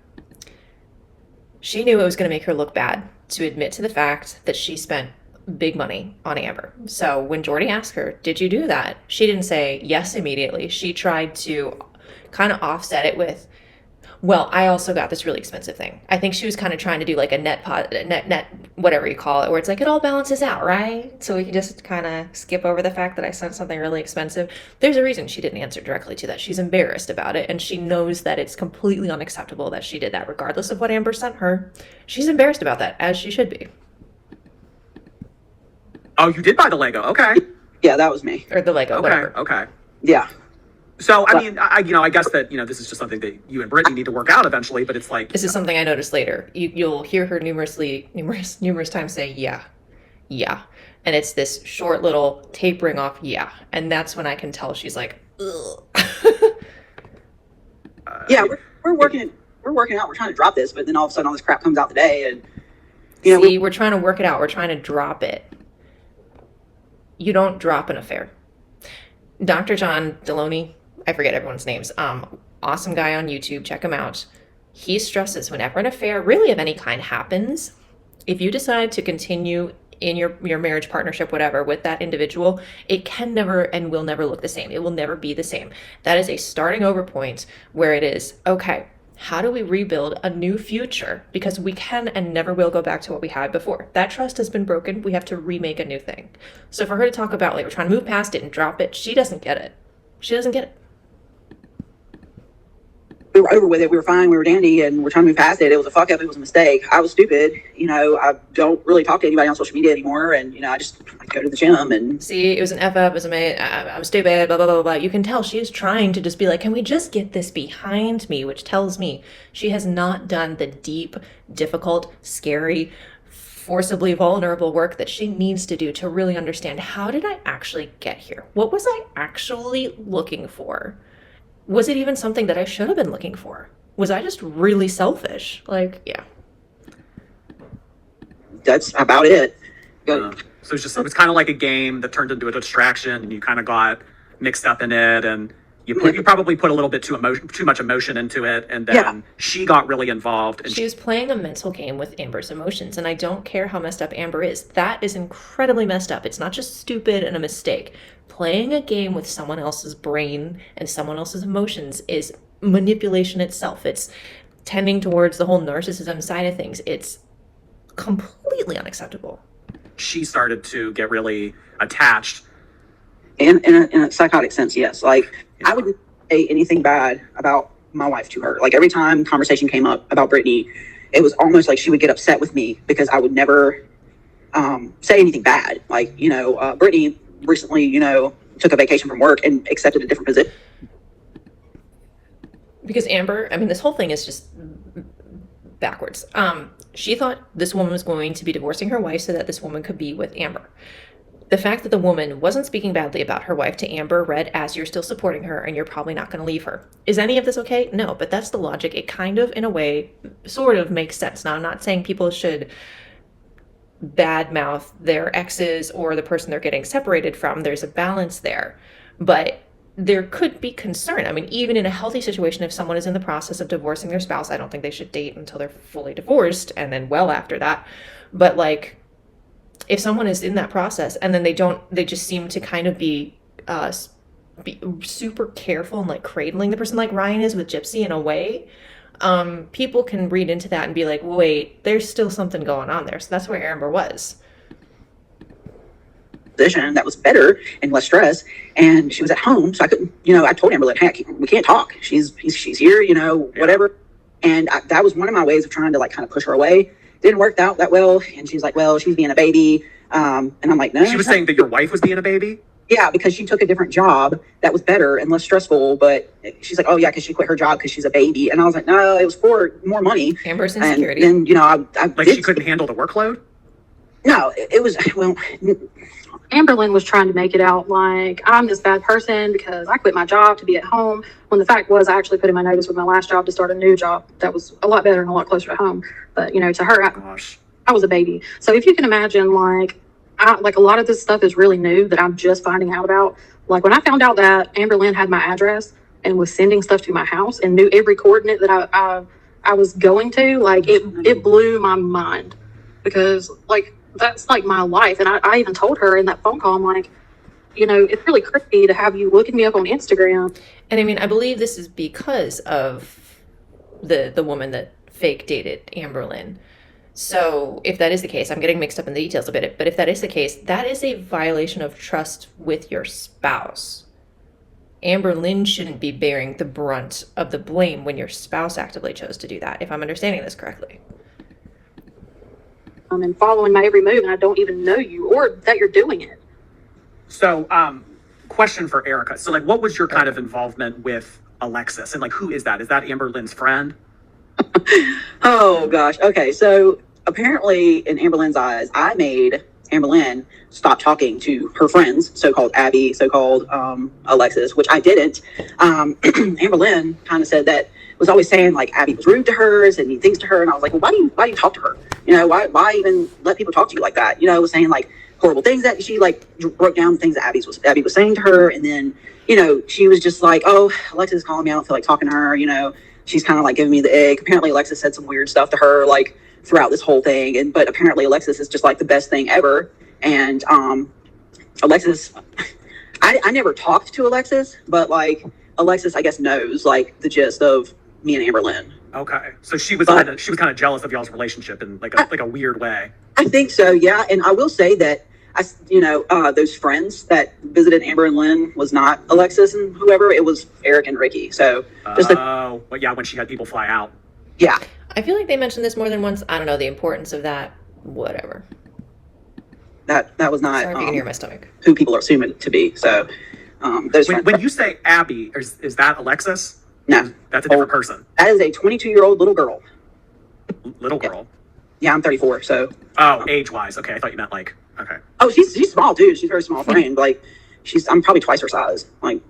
Speaker 1: She knew it was going to make her look bad to admit to the fact that she spent big money on Amber. So when Jordy asked her, did you do that? She didn't say yes immediately. She tried to kind of offset it with, well, I also got this really expensive thing. I think she was kind of trying to do like a net, whatever you call it, where it's like it all balances out, right? So we can just kind of skip over the fact that I sent something really expensive. There's a reason she didn't answer directly to that. She's embarrassed about it, and she knows that it's completely unacceptable that she did that, regardless of what Amber sent her. She's embarrassed about that, as she should be.
Speaker 3: Oh, you did buy the Lego. Okay.
Speaker 4: Yeah, that was me.
Speaker 1: Or the Lego,
Speaker 3: Okay.
Speaker 1: whatever.
Speaker 3: Okay.
Speaker 4: Yeah.
Speaker 3: So, I mean, I guess that, this is just something that you and Brittany need to work out eventually, but it's like,
Speaker 1: This is something I noticed later. You'll hear her numerous times say, yeah, yeah. And it's this short little tapering off, yeah. And that's when I can tell she's like, ugh.
Speaker 4: Yeah, we're working out. We're trying to drop this, but then all of a sudden all this crap comes out today, and
Speaker 1: See, we're trying to work it out. We're trying to drop it. You don't drop an affair. Dr. John Deloney, I forget everyone's names. Awesome guy on YouTube. Check him out. He stresses whenever an affair, really of any kind, happens, if you decide to continue in your marriage, partnership, whatever, with that individual, it can never and will never look the same. It will never be the same. That is a starting over point where it is, okay, how do we rebuild a new future? Because we can and never will go back to what we had before. That trust has been broken. We have to remake a new thing. So for her to talk about, like, we're trying to move past it and drop it, she doesn't get it. She doesn't get it.
Speaker 4: we were over with it. We were fine. We were dandy, and we're trying to move past it. It was a fuck up. It was a mistake. I was stupid. I don't really talk to anybody on social media anymore, and I just go to the gym and
Speaker 1: See, it was an F up, it was I'm stupid, blah, blah, blah, blah. You can tell she is trying to just be like, can we just get this behind me? Which tells me she has not done the deep, difficult, scary, forcibly vulnerable work that she needs to do to really understand, how did I actually get here? What was I actually looking for? Was it even something that I should have been looking for? Was I just really selfish? Like, yeah.
Speaker 4: that's about it.
Speaker 3: so it's kind of like a game that turned into a distraction, and you kind of got mixed up in it, and you probably put a little bit too much emotion into it, and then she got really involved. And
Speaker 1: She was playing a mental game with Amber's emotions, and I don't care how messed up Amber is. That is incredibly messed up. It's not just stupid and a mistake. Playing a game with someone else's brain and someone else's emotions is manipulation itself. It's tending towards the whole narcissism side of things. It's completely unacceptable.
Speaker 3: she started to get really attached.
Speaker 4: In a psychotic sense, yes. Like, I wouldn't say anything bad about my wife to her. Like, every time conversation came up about Brittany, it was almost like she would get upset with me because I would never say anything bad. Like, Brittany recently, took a vacation from work and accepted a different position.
Speaker 1: Because Amber, I mean, this whole thing is just backwards. She thought this woman was going to be divorcing her wife so that this woman could be with Amber. The fact that the woman wasn't speaking badly about her wife to Amber read as, you're still supporting her and you're probably not going to leave her. Is any of this okay? No, but that's the logic. It kind of, in a way, sort of makes sense. Now, I'm not saying people should badmouth their exes or the person they're getting separated from. There's a balance there. But there could be concern. I mean, even in a healthy situation, if someone is in the process of divorcing their spouse, I don't think they should date until they're fully divorced and then well after that. But like, if someone is in that process and then they just seem to kind of be be super careful and like cradling the person like Ryan is with Gypsy in a way, people can read into that and be like, wait, there's still something going on there. So that's where Amber was.
Speaker 4: Position that was better and less stress, and she was at home, so I couldn't, I told Amberlynn, hey, we can't talk. She's here, whatever. And that was one of my ways of trying to like kind of push her away. Didn't work out that well, and she's like, well, she's being a baby, and I'm like, no.
Speaker 3: She was saying that your wife was being a baby?
Speaker 4: Yeah, because she took a different job that was better and less stressful. But she's like, oh yeah, because she quit her job because she's a baby. And I was like, no, it was for more money.
Speaker 1: Amber's insecurity.
Speaker 4: And I
Speaker 3: like she couldn't handle the workload?
Speaker 4: No, it was, well,
Speaker 2: Amberlynn was trying to make it out like I'm this bad person because I quit my job to be at home, when the fact was I actually put in my notice with my last job to start a new job that was a lot better and a lot closer to home. But to her, I was a baby. So if you can imagine, like a lot of this stuff is really new that I'm just finding out about. Like when I found out that Amberlynn had my address and was sending stuff to my house and knew every coordinate that I was going to, like it blew my mind, because like that's like my life. And I even told her in that phone call, I'm like, it's really creepy to have you looking me up on Instagram.
Speaker 1: And I mean, I believe this is because of the woman that fake dated Amberlynn. So if that is the case, I'm getting mixed up in the details a bit, but if that is the case, that is a violation of trust with your spouse. Amberlynn shouldn't be bearing the brunt of the blame when your spouse actively chose to do that, if I'm understanding this correctly.
Speaker 2: And following my every move, and I don't even know you or that you're doing it.
Speaker 3: So, question for Erica. So, like, what was your kind of involvement with Alexis? And, like, who is that? Is that Amberlynn's friend?
Speaker 4: Oh, gosh. Okay, so apparently in Amberlynn's eyes, I made Amberlynn stop talking to her friends, so-called Abby, so-called Alexis, which I didn't. Amberlynn kind of said that, was always saying like Abby was rude to her, said mean things to her, and I was like, well, why do you talk to her? Why even let people talk to you like that? Was saying like horrible things that she like wrote down things that Abby was saying to her, and then she was just like, oh, Alexis is calling me, I don't feel like talking to her. She's kind of like giving me the egg. Apparently Alexis said some weird stuff to her like throughout this whole thing, but apparently Alexis is just like the best thing ever. And Alexis, I never talked to Alexis, but like Alexis I guess knows like the gist of me and Amberlynn.
Speaker 3: Okay, so she was kind of jealous of y'all's relationship in like a weird way.
Speaker 4: I think so, yeah. And I will say that those friends that visited Amberlynn was not Alexis and whoever, it was Eric and Ricky. So
Speaker 3: but yeah, when she had people fly out.
Speaker 4: Yeah,
Speaker 1: I feel like they mentioned this more than once. I don't know the importance of that. Whatever.
Speaker 4: That was not.
Speaker 1: Sorry if you can hear my stomach.
Speaker 4: Who people are assuming to be. So
Speaker 3: when you say Abby, is that Alexis?
Speaker 4: No,
Speaker 3: that's a different person.
Speaker 4: That is a 22-year-old little girl.
Speaker 3: Little girl.
Speaker 4: Yeah, I'm 34. So.
Speaker 3: Oh, age-wise. Okay, I thought you meant like. Okay.
Speaker 4: Oh, she's small too. She's very small frame. Like, I'm probably twice her size. Like,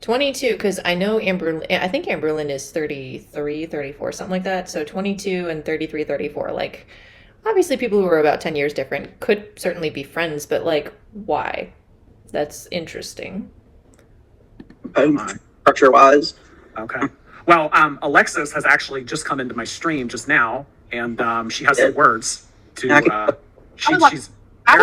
Speaker 1: 22, because I know I think Amberlynn is 33, 34, something like that. So 22 and 33, 34. Like, obviously people who are about 10 years different could certainly be friends, but like, why? That's interesting.
Speaker 4: Structure-wise.
Speaker 3: Okay. Well, Alexis has actually just come into my stream just now, and she has some words to.
Speaker 2: I would like to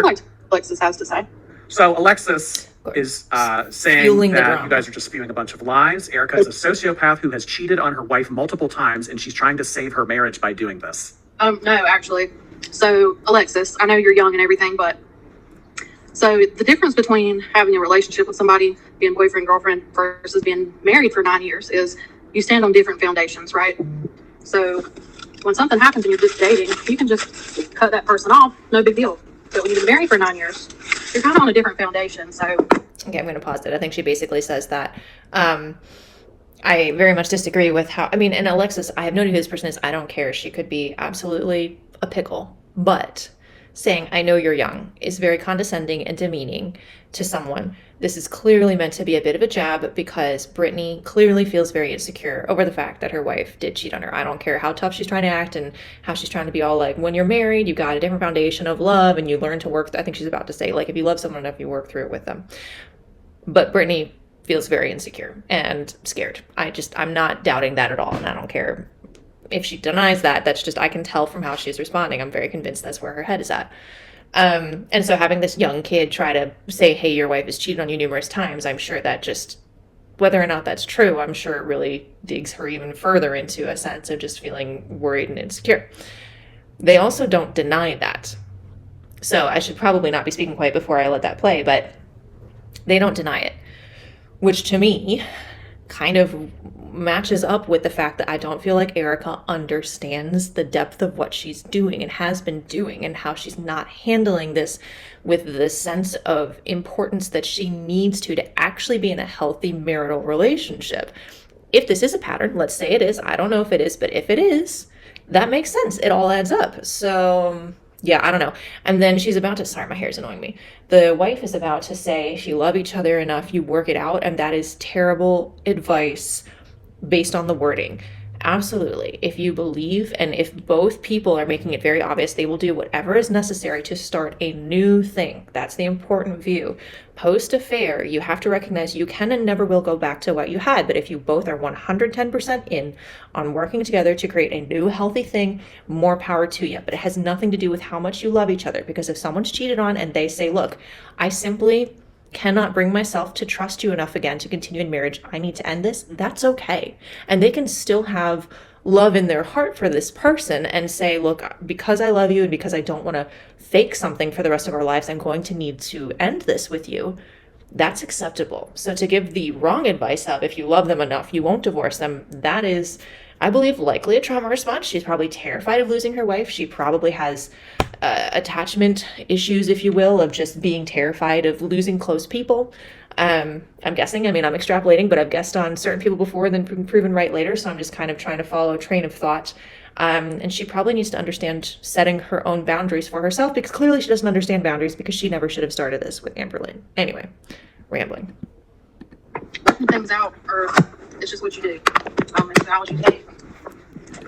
Speaker 2: what Alexis has to say.
Speaker 3: So Alexis is saying
Speaker 1: Fueling
Speaker 3: that you guys are just spewing a bunch of lies. Erica is a sociopath who has cheated on her wife multiple times, and she's trying to save her marriage by doing this.
Speaker 2: No, actually. So Alexis, I know you're young and everything, but so the difference between having a relationship with somebody, being boyfriend, girlfriend, versus being married for 9 years is you stand on different foundations, right? So when something happens and you're just dating, you can just cut that person off, no big deal. But when you've been married for 9 years, you're kind of on a different foundation. So
Speaker 1: okay, I'm going to pause it. I think she basically says that. I very much disagree with and Alexis, I have no idea who this person is. I don't care. She could be absolutely a pickle. But saying, I know you're young, is very condescending and demeaning to someone. This is clearly meant to be a bit of a jab because Brittany clearly feels very insecure over the fact that her wife did cheat on her. I don't care how tough she's trying to act and how she's trying to be all like, when you're married, you got a different foundation of love and you learn to work. I think she's about to say, like, if you love someone enough, you work through it with them. But Brittany feels very insecure and scared. I'm not doubting that at all. And I don't care if she denies that. That's just, I can tell from how she's responding. I'm very convinced that's where her head is at. And so having this young kid try to say, hey, your wife has cheated on you numerous times, I'm sure that just, whether or not that's true, I'm sure it really digs her even further into a sense of just feeling worried and insecure. They also don't deny that. So I should probably not be speaking quite before I let that play, but they don't deny it, which to me kind of matches up with the fact that I don't feel like Erica understands the depth of what she's doing and has been doing, and how she's not handling this with the sense of importance that she needs to actually be in a healthy marital relationship. If this is a pattern, let's say it is, I don't know if it is, but if it is, that makes sense. It all adds up. So yeah, I don't know. And then she's about to, sorry, my hair's annoying me. The wife is about to say, if you love each other enough, you work it out. And that is terrible advice based on the wording. Absolutely. If you believe, and if both people are making it very obvious, they will do whatever is necessary to start a new thing. That's the important view. Post-affair, you have to recognize you can and never will go back to what you had. But if you both are 110% in on working together to create a new healthy thing, more power to you. But it has nothing to do with how much you love each other. Because if someone's cheated on and they say, look, I simply cannot bring myself to trust you enough again to continue in marriage, I need to end this, that's okay. And they can still have love in their heart for this person and say, look, because I love you and because I don't want to fake something for the rest of our lives, I'm going to need to end this with you. That's acceptable. So to give the wrong advice of, if you love them enough, you won't divorce them, that is, I believe, likely a trauma response. She's probably terrified of losing her wife. She probably has attachment issues, if you will, of just being terrified of losing close people. I'm guessing, I mean, I'm extrapolating, but I've guessed on certain people before and then been proven right later. So I'm just kind of trying to follow a train of thought. And she probably needs to understand setting her own boundaries for herself, because clearly she doesn't understand boundaries, because she never should have started this with Amberlynn. Anyway, rambling.
Speaker 2: Working things out, or it's just what you do. It's how you take.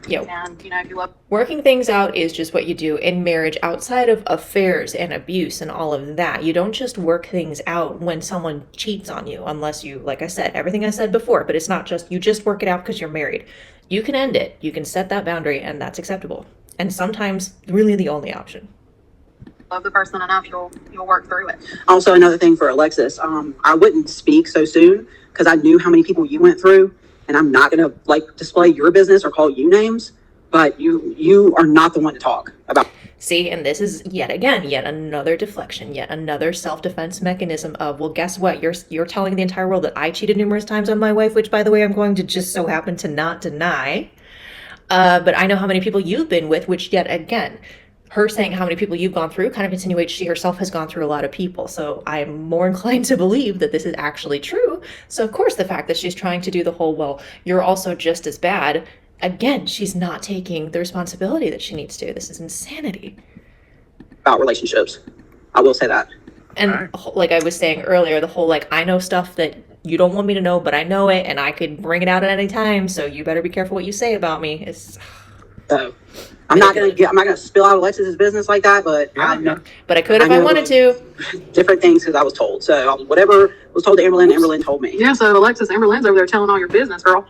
Speaker 1: Yo.
Speaker 2: And, you know, if you love.
Speaker 1: Working things out is just what you do in marriage outside of affairs and abuse and all of that. You don't just work things out when someone cheats on you, unless you, like I said, everything I said before, but it's not just, you just work it out because you're married. You can end it. You can set that boundary, and that's acceptable. And sometimes really the only option.
Speaker 2: Love the person enough, you'll work through it.
Speaker 4: Also, another thing for Alexis, I wouldn't speak so soon because I knew how many people you went through, and I'm not going to display your business or call you names, but you are not the one to talk about.
Speaker 1: See, and this is yet another deflection, yet another self-defense mechanism of, well, guess what? You're telling the entire world that I cheated numerous times on my wife, which, by the way, I'm going to just so happen to not deny. But I know how many people you've been with, which yet again, her saying how many people you've gone through kind of insinuates she herself has gone through a lot of people. So I'm more inclined to believe that this is actually true. So of course, the fact that she's trying to do the whole, well, you're also just as bad. Again, she's not taking the responsibility that she needs to. This is insanity.
Speaker 4: About relationships. I will say that.
Speaker 1: And like I was saying earlier, the whole, like, I know stuff that you don't want me to know, but I know it and I could bring it out at any time. So you better be careful what you say about me.
Speaker 4: So I'm not gonna spill out Alexis's business like that, but I know.
Speaker 1: But I could if I wanted to.
Speaker 4: Different things because I was told. So whatever was told to Amberlynn told me.
Speaker 2: Yeah, so Alexis, Amberlynn's over there telling all your business, girl.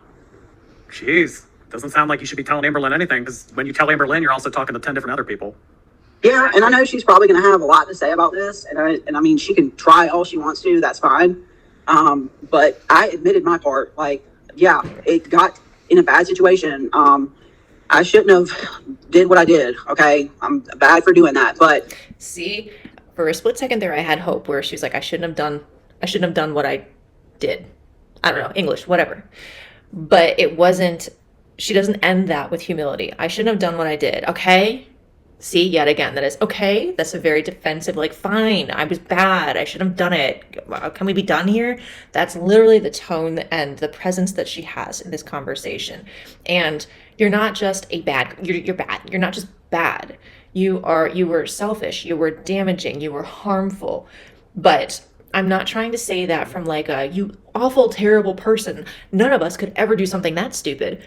Speaker 3: Jeez, doesn't sound like you should be telling Amberlynn anything, because when you tell Amberlynn, you're also talking to 10 different other people.
Speaker 4: Yeah, and I know she's probably going to have a lot to say about this, and I mean, she can try all she wants to. That's fine. But I admitted my part. Like, yeah, it got in a bad situation. I shouldn't have did what I did. Okay, I'm bad for doing that. But
Speaker 1: see, for a split second there, I had hope where she was like, I shouldn't have done what I did. I don't know, English, whatever. But it wasn't. She doesn't end that with humility. I shouldn't have done what I did. Okay. See, yet again, that is okay. That's a very defensive, like, fine, I was bad. I shouldn't have done it. Can we be done here? That's literally the tone and the presence that she has in this conversation. And you're not just you're bad. You're not just bad. You were selfish. You were damaging. You were harmful. But I'm not trying to say that from like you awful, terrible person. None of us could ever do something that stupid.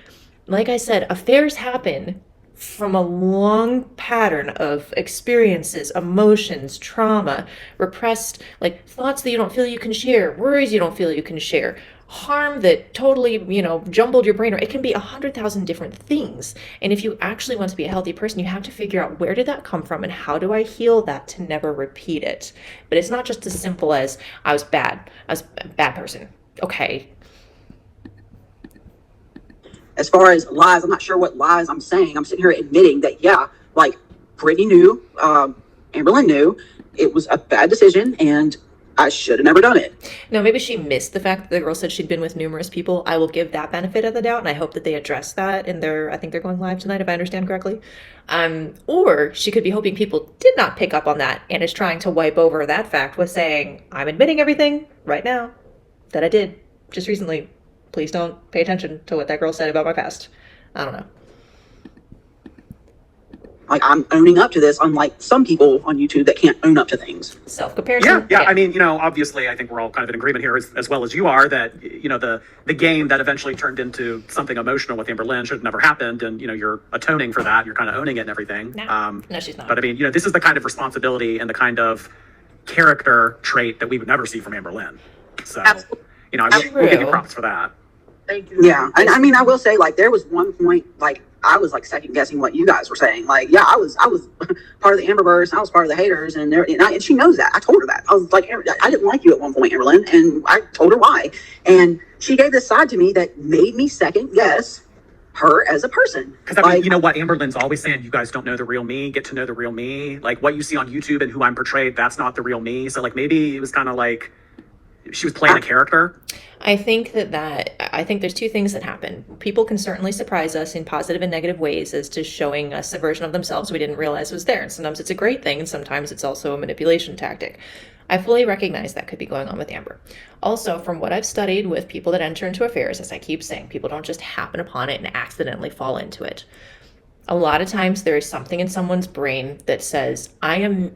Speaker 1: Like I said, affairs happen from a long pattern of experiences, emotions, trauma, repressed, like thoughts that you don't feel you can share, worries you don't feel you can share, harm that totally, jumbled your brain, or it can be 100,000 different things. And if you actually want to be a healthy person, you have to figure out, where did that come from and how do I heal that to never repeat it? But it's not just as simple as, I was bad. I was a bad person. Okay.
Speaker 4: As far as lies, I'm not sure what lies I'm saying. I'm sitting here admitting that, yeah, like Brittany knew, Amberlynn knew it was a bad decision and I should have never done it.
Speaker 1: Now, maybe she missed the fact that the girl said she'd been with numerous people. I will give that benefit of the doubt, and I hope that they address that in I think they're going live tonight, if I understand correctly. Or she could be hoping people did not pick up on that and is trying to wipe over that fact with saying, I'm admitting everything right now that I did just recently. Please don't pay attention to what that girl said about my past. I don't know.
Speaker 4: Like, I'm owning up to this, unlike some people on YouTube that can't own up to things.
Speaker 1: Self-comparison.
Speaker 3: Yeah. I mean, obviously, I think we're all kind of in agreement here, as well as you are, that, the game that eventually turned into something emotional with Amberlynn should have never happened. And, you're atoning for that. You're kind of owning it and everything.
Speaker 1: No, she's not.
Speaker 3: But I mean, this is the kind of responsibility and the kind of character trait that we would never see from Amberlynn. So,
Speaker 2: Absolutely.
Speaker 3: we'll give you props for that.
Speaker 2: Thank you.
Speaker 4: Yeah. And I mean, I will say, like, there was one point, like, I was like second guessing what you guys were saying. Like, yeah, I was part of the Amberverse. I was part of the haters, and she knows that. I told her that. I was like, I didn't like you at one point, Amberlynn, and I told her why. And she gave this side to me that made me second guess her as a person.
Speaker 3: Because I mean, you know what Amberlynn's always saying, you guys don't know the real me. Get to know the real me. Like, what you see on YouTube and who I'm portrayed, that's not the real me. So like, maybe it was kind of like she was playing a character.
Speaker 1: I think I think there's two things that happen. People can certainly surprise us in positive and negative ways as to showing us a version of themselves we didn't realize was there. And sometimes it's a great thing, and sometimes it's also a manipulation tactic. I fully recognize that could be going on with Amber. Also, from what I've studied with people that enter into affairs, as I keep saying, people don't just happen upon it and accidentally fall into it. A lot of times there is something in someone's brain that says,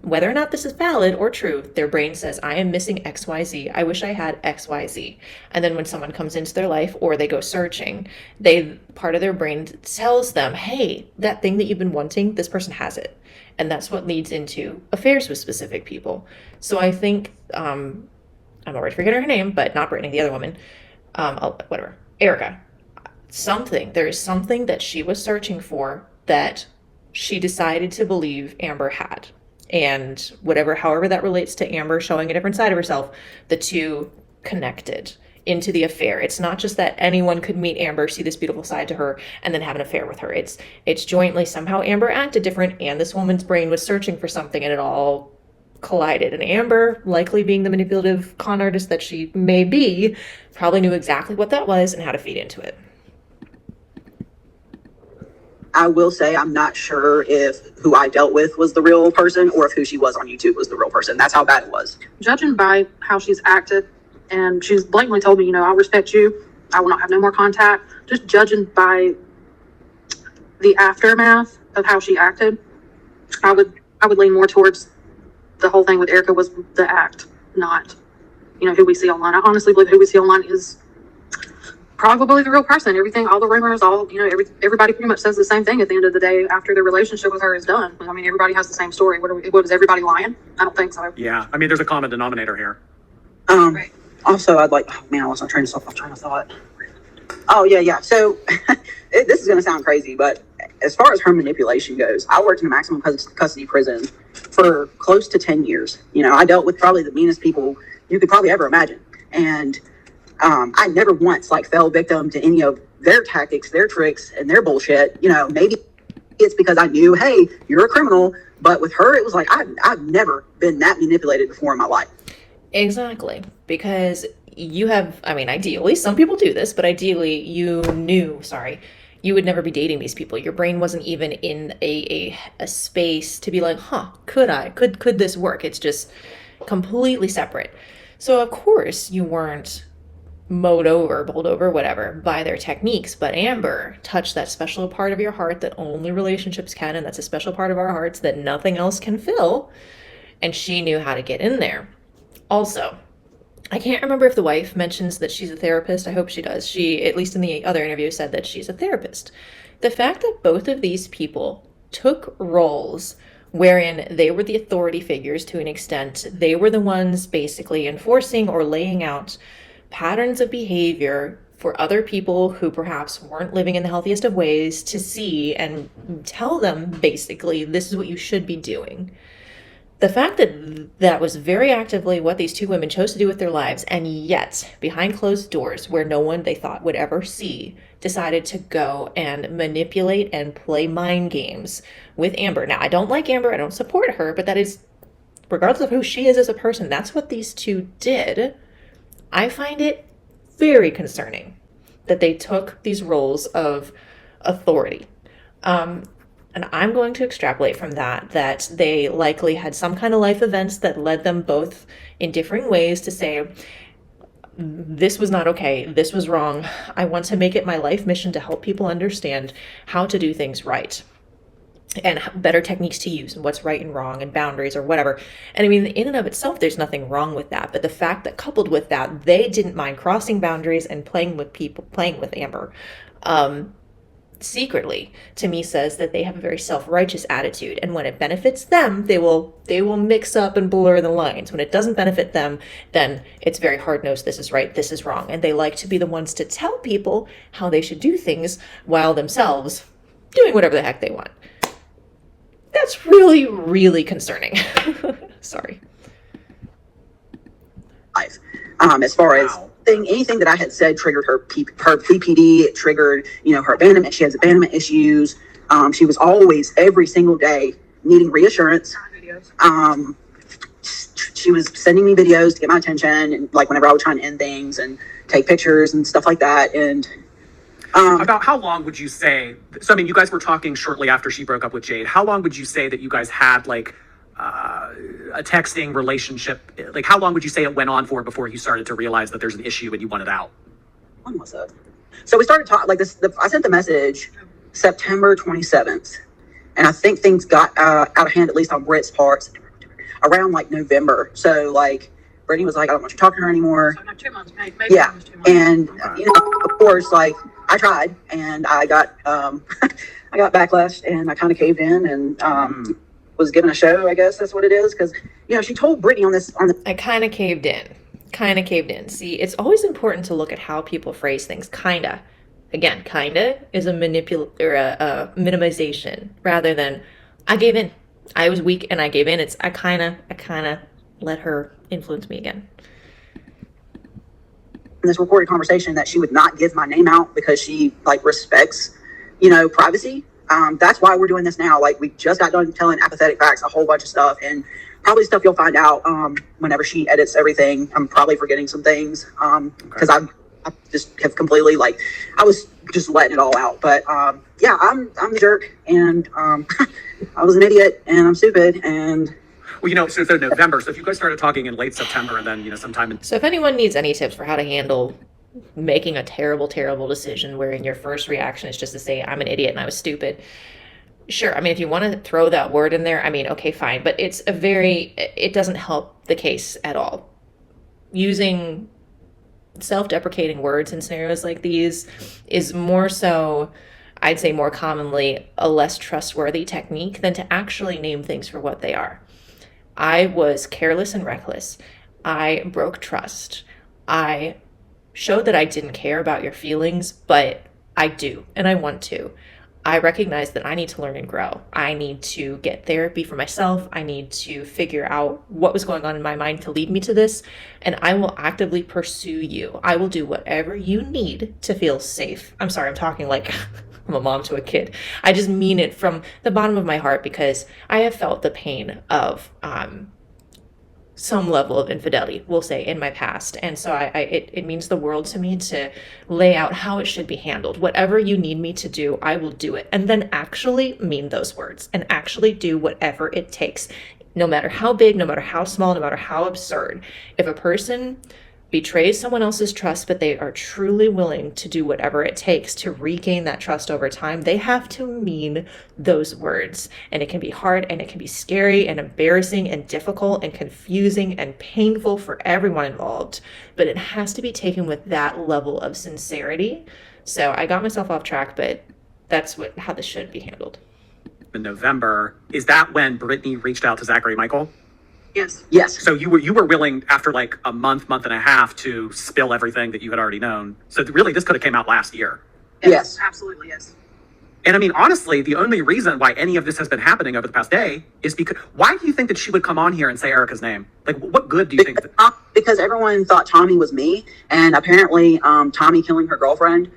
Speaker 1: whether or not this is valid or true, their brain says, I am missing XYZ. I wish I had XYZ. And then when someone comes into their life or they go searching, part of their brain tells them, hey, that thing that you've been wanting, this person has it. And that's what leads into affairs with specific people. So I think, I'm already forgetting her name, but not Brittany, the other woman, Erica. There is something that she was searching for that she decided to believe Amber had. And however that relates to Amber showing a different side of herself, the two connected into the affair. It's not just that anyone could meet Amber, see this beautiful side to her, and then have an affair with her. It's jointly somehow Amber acted different, and this woman's brain was searching for something, and it all collided. And Amber, likely being the manipulative con artist that she may be, probably knew exactly what that was and how to feed into it.
Speaker 4: I will say I'm not sure if who I dealt with was the real person or if who she was on YouTube was the real person. That's how bad it was.
Speaker 2: Judging by how she's acted, and she's blatantly told me, I respect you. I will not have no more contact. Just judging by the aftermath of how she acted, I would lean more towards the whole thing with Erica was the act, not, who we see online. I honestly believe who we see online is probably the real person. Everything, all the rumors, everybody pretty much says the same thing at the end of the day after their relationship with her is done. I mean, everybody has the same story. What is everybody lying? I don't think so.
Speaker 3: Yeah, I mean, there's a common denominator here.
Speaker 2: Right.
Speaker 4: Also, I lost my train of thought. Oh, yeah. So this is going to sound crazy, but as far as her manipulation goes, I worked in a maximum custody prison for close to 10 years. I dealt with probably the meanest people you could probably ever imagine. And I never once fell victim to any of their tactics, their tricks, and their bullshit. Maybe it's because I knew, hey, you're a criminal. But with her, it was like, I've never been that manipulated before in my life.
Speaker 1: Exactly. Because ideally, some people do this, but ideally you would never be dating these people. Your brain wasn't even in a space to be like, could this work? It's just completely separate. So of course you weren't bowled over, whatever, by their techniques. But Amber touched that special part of your heart that only relationships can, and that's a special part of our hearts that nothing else can fill. And she knew how to get in there. Also, I can't remember if the wife mentions that she's a therapist. I hope she does. She, at least in the other interview, said that she's a therapist. The fact that both of these people took roles wherein they were the authority figures to an extent, they were the ones basically enforcing or laying out patterns of behavior for other people who perhaps weren't living in the healthiest of ways to see and tell them basically, this is what you should be doing. The fact that that was very actively what these two women chose to do with their lives, and yet behind closed doors where no one they thought would ever see, decided to go and manipulate and play mind games with Amber. Now, I don't like Amber, I don't support her, but that is, regardless of who she is as a person, that's what these two did. I find it very concerning that they took these roles of authority. And I'm going to extrapolate from that they likely had some kind of life events that led them both in differing ways to say, this was not okay, this was wrong. I want to make it my life mission to help people understand how to do things right and better techniques to use and what's right and wrong and boundaries or whatever. And I mean, in and of itself, there's nothing wrong with that. But the fact that coupled with that, they didn't mind crossing boundaries and playing with people, playing with Amber, secretly, to me, says that they have a very self-righteous attitude, and when it benefits them, they will mix up and blur the lines. When it doesn't benefit them, then it's very hard-nosed, this is right, this is wrong, and they like to be the ones to tell people how they should do things while themselves doing whatever the heck they want. That's really, really concerning. Sorry.
Speaker 4: Life. As far as anything that I had said triggered her PPD, it triggered, her abandonment. She has abandonment issues. She was always, every single day, needing reassurance. She was sending me videos to get my attention, and like whenever I would try and end things and take pictures and stuff like that. And
Speaker 3: about how long would you say, so I mean, you guys were talking shortly after she broke up with Jade. How long would you say that you guys had like a texting relationship? Like, how long would you say it went on for before you started to realize that there's an issue and you wanted out?
Speaker 4: When was it? So we started talking like this. I sent the message September 27th, and I think things got out of hand, at least on Britt's part, around like November. So like Brittany was like, I don't want you talking to her anymore.
Speaker 2: So not 2 months, maybe
Speaker 4: Yeah,
Speaker 2: almost 2 months.
Speaker 4: and of course, like I tried, and I got I got backlash, and I kind of caved in, and was given a show. I guess that's what it is, because she told Brittany on the.
Speaker 1: I kind of caved in. See, it's always important to look at how people phrase things. Kinda. Again, kinda is a minimization rather than I gave in. I was weak and I gave in. It's I kind of let her influence me again.
Speaker 4: In this recorded conversation that she would not give my name out because she like respects, privacy. That's why we're doing this now. Like, we just got done telling apathetic facts, a whole bunch of stuff, and probably stuff you'll find out whenever she edits everything. I'm probably forgetting some things because I just have completely I was just letting it all out. But yeah, I'm the jerk, and I was an idiot, and I'm stupid, and.
Speaker 3: Well, so November. So if you guys started talking in late September, and then sometime in.
Speaker 1: So if anyone needs any tips for how to handle making a terrible, terrible decision wherein your first reaction is just to say, I'm an idiot and I was stupid. Sure. I mean, if you want to throw that word in there, I mean, okay, fine. But it doesn't help the case at all. Using self-deprecating words in scenarios like these is more so, I'd say more commonly, a less trustworthy technique than to actually name things for what they are. I was careless and reckless. I broke trust. I showed that I didn't care about your feelings, but I do, and I want to. I recognize that I need to learn and grow. I need to get therapy for myself. I need to figure out what was going on in my mind to lead me to this, and I will actively pursue you. I will do whatever you need to feel safe. I'm sorry, I'm talking like I'm a mom to a kid. I just mean it from the bottom of my heart because I have felt the pain of some level of infidelity, we'll say, in my past. And so it means the world to me to lay out how it should be handled. Whatever you need me to do, I will do it. And then actually mean those words and actually do whatever it takes, no matter how big, no matter how small, no matter how absurd. If a person betrays someone else's trust, but they are truly willing to do whatever it takes to regain that trust over time, they have to mean those words. And it can be hard, and it can be scary and embarrassing and difficult and confusing and painful for everyone involved, but it has to be taken with that level of sincerity. So I got myself off track, but that's how this should be handled.
Speaker 3: In November, is that when Brittany reached out to Zachary Michael?
Speaker 4: Yes.
Speaker 3: So you were willing after like a month and a half to spill everything that you had already known. So really, this could have came out last year.
Speaker 4: Yes.
Speaker 2: Absolutely, yes.
Speaker 3: And I mean, honestly, the only reason why any of this has been happening over the past day is because why do you think that she would come on here and say Erica's name? Like, what good do you think?
Speaker 4: Because everyone thought Tommy was me, and apparently Tommy killing her girlfriend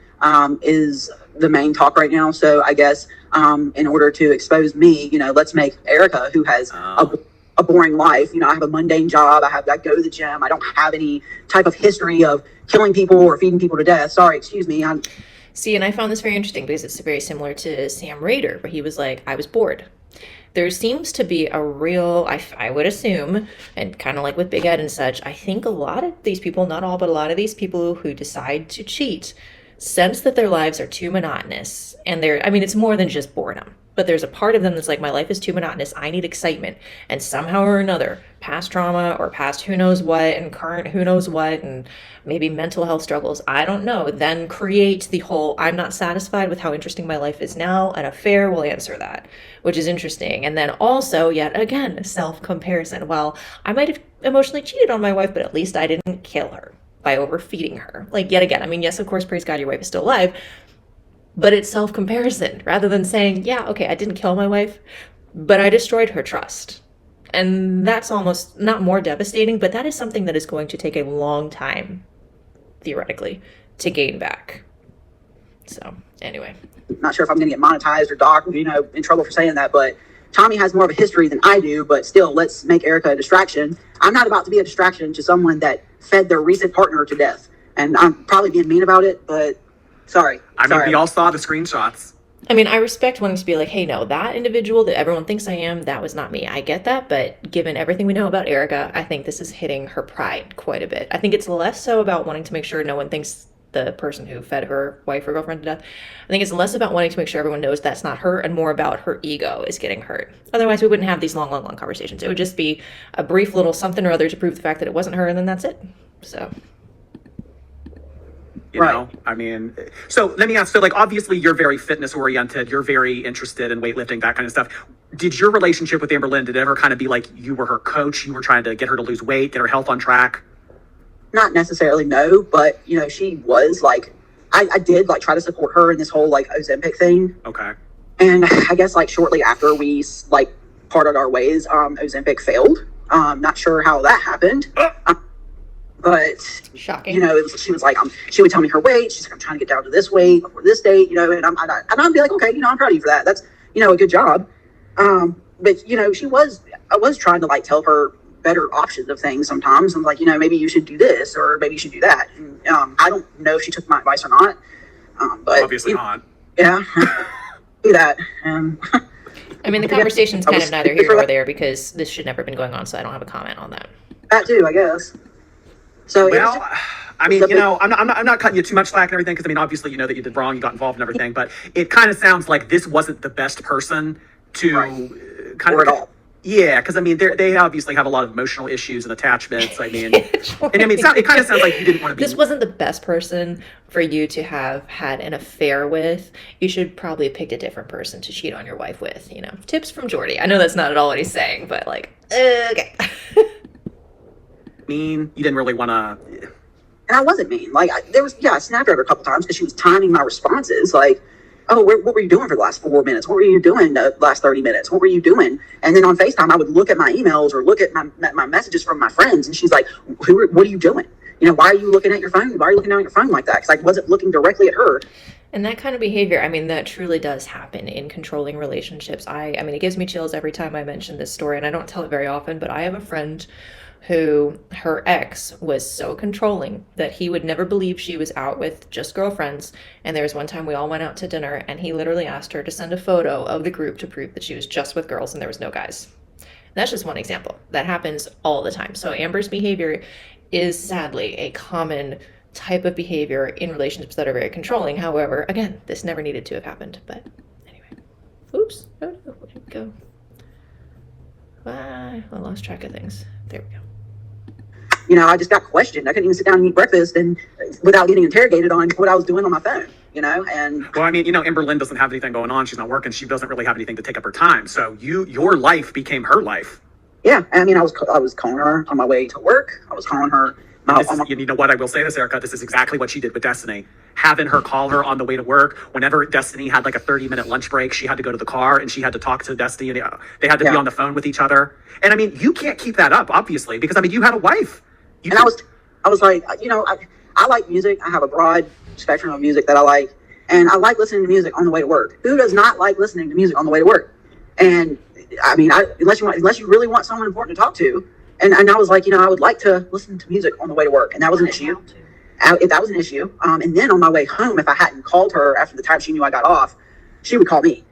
Speaker 4: is the main talk right now. So I guess in order to expose me, let's make Erica, who has a boring life. I have a mundane job. I go to the gym. I don't have any type of history of killing people or feeding people to death. Sorry, excuse me.
Speaker 1: See, and I found this very interesting because it's very similar to Sam Rader, where he was like, I was bored. There seems to be a real, I would assume, and kind of like with Big Ed and such, I think a lot of these people, not all, but a lot of these people who decide to cheat sense that their lives are too monotonous. And it's more than just boredom. But there's a part of them that's like, my life is too monotonous. I need excitement. And somehow or another, past trauma or past who knows what and current who knows what and maybe mental health struggles, I don't know, then create the whole, I'm not satisfied with how interesting my life is now. An affair will answer that, which is interesting. And then also, yet again, self-comparison. Well, I might have emotionally cheated on my wife, but at least I didn't kill her by overfeeding her. Like, yet again, yes, of course, praise God, your wife is still alive. But it's self-comparison rather than saying, yeah, okay, I didn't kill my wife, but I destroyed her trust. And that's almost not more devastating, but that is something that is going to take a long time, theoretically, to gain back. So anyway.
Speaker 4: Not sure if I'm going to get monetized or docked, in trouble for saying that, but Tommy has more of a history than I do, but still, let's make Erica a distraction. I'm not about to be a distraction to someone that fed their recent partner to death. And I'm probably being mean about it, but sorry.
Speaker 3: We all saw the screenshots.
Speaker 1: I respect wanting to be like, hey, no, that individual that everyone thinks I am, that was not me. I get that, but given everything we know about Erica, I think this is hitting her pride quite a bit. I think it's less so about wanting to make sure no one thinks the person who fed her wife or girlfriend to death. I think it's less about wanting to make sure everyone knows that's not her and more about her ego is getting hurt. Otherwise, we wouldn't have these long conversations. It would just be a brief little something or other to prove the fact that it wasn't her, and then that's it. So...
Speaker 3: You know, so let me ask, so like, obviously you're very fitness oriented, you're very interested in weightlifting, that kind of stuff. Did your relationship with Amberlynn, did it ever kind of be like you were her coach, you were trying to get her to lose weight, get her health on track?
Speaker 4: Not necessarily, no, but, she was like, I did like try to support her in this whole like Ozempic thing.
Speaker 3: Okay.
Speaker 4: And I guess like shortly after we like parted our ways, Ozempic failed. Not sure how that happened. But
Speaker 1: shocking.
Speaker 4: She was like, she would tell me her weight. She's like, I'm trying to get down to this weight before this date, and I'd be like, okay, I'm proud of you for that. That's, a good job. But I was trying to like tell her better options of things sometimes. I'm like, maybe you should do this or maybe you should do that. And, I don't know if she took my advice or not. But
Speaker 3: obviously not.
Speaker 4: Yeah, do that.
Speaker 1: The conversation's kind of neither here nor there because this should never have been going on, so I don't have a comment on that.
Speaker 4: That too, I guess. So
Speaker 3: well, I'm not cutting you too much slack and everything because obviously that you did wrong, you got involved and everything, but it kind of sounds like this wasn't the best person to kind of. At all. Yeah, because they obviously have a lot of emotional issues and attachments. It kind of sounds like you didn't want to be.
Speaker 1: This wasn't the best person for you to have had an affair with. You should probably have picked a different person to cheat on your wife with. Tips from Jordy. I know that's not at all what he's saying, but like, okay.
Speaker 3: Mean, you didn't really want to.
Speaker 4: And I wasn't mean. Like I snapped at her a couple times because she was timing my responses. Like, oh, what were you doing for the last 4 minutes? What were you doing the last 30 minutes? What were you doing? And then on FaceTime, I would look at my emails or look at my messages from my friends, and she's like, what are you doing? Why are you looking at your phone? Why are you looking down at your phone like that? Because I wasn't looking directly at her.
Speaker 1: And that kind of behavior, that truly does happen in controlling relationships. It gives me chills every time I mention this story, and I don't tell it very often, but I have a friend who her ex was so controlling that he would never believe she was out with just girlfriends. And there was one time we all went out to dinner and he literally asked her to send a photo of the group to prove that she was just with girls and there was no guys. And that's just one example. That happens all the time. So Amber's behavior is sadly a common type of behavior in relationships that are very controlling. However, again, this never needed to have happened. But anyway. Oops. Oh, no. Where did it go? I lost track of things. There we go.
Speaker 4: I just got questioned. I couldn't even sit down and eat breakfast and without getting interrogated on what I was doing on my phone, and.
Speaker 3: Well, Amberlynn doesn't have anything going on. She's not working. She doesn't really have anything to take up her time. So your life became her life.
Speaker 4: Yeah, I mean, I was calling her on my way to work. I was calling her.
Speaker 3: You know what? I will say this, Erica. This is exactly what she did with Destiny. Having her call her on the way to work. Whenever Destiny had like a 30-minute lunch break, she had to go to the car and she had to talk to Destiny. And they had to be on the phone with each other. And I mean, you can't keep that up, obviously, because I mean, you had a wife.
Speaker 4: I was like, you know, I like music. I have a broad spectrum of music that I like, and I like listening to music on the way to work. Who does not like listening to music on the way to work? And I mean, unless you really want someone important to talk to. And I was like, you know, I would like to listen to music on the way to work, and that was an issue. That was an issue. And then on my way home, if I hadn't called her after the time she knew I got off, she would call me.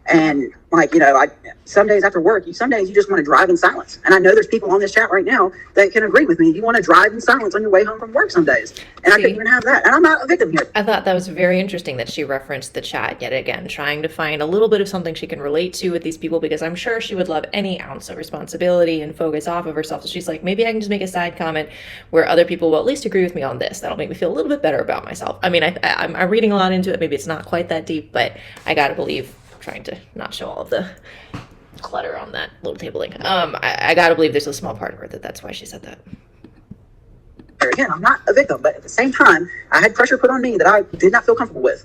Speaker 4: And like, you know, some days after work, some days you just want to drive in silence. And I know there's people on this chat right now that can agree with me. You want to drive in silence on your way home from work some days. And I couldn't even have that. And I'm not a victim here.
Speaker 1: I thought that was very interesting that she referenced the chat yet again, trying to find a little bit of something she can relate to with these people, because I'm sure she would love any ounce of responsibility and focus off of herself. So she's like, maybe I can just make a side comment where other people will at least agree with me on this. That'll make me feel a little bit better about myself. I mean, I'm reading a lot into it. Maybe it's not quite that deep, but I gotta believe, trying to not show all of the clutter on that little table link. I gotta believe there's a small part of her that's why she said that.
Speaker 4: Again, I'm not a victim, but at the same time, I had pressure put on me that I did not feel comfortable with.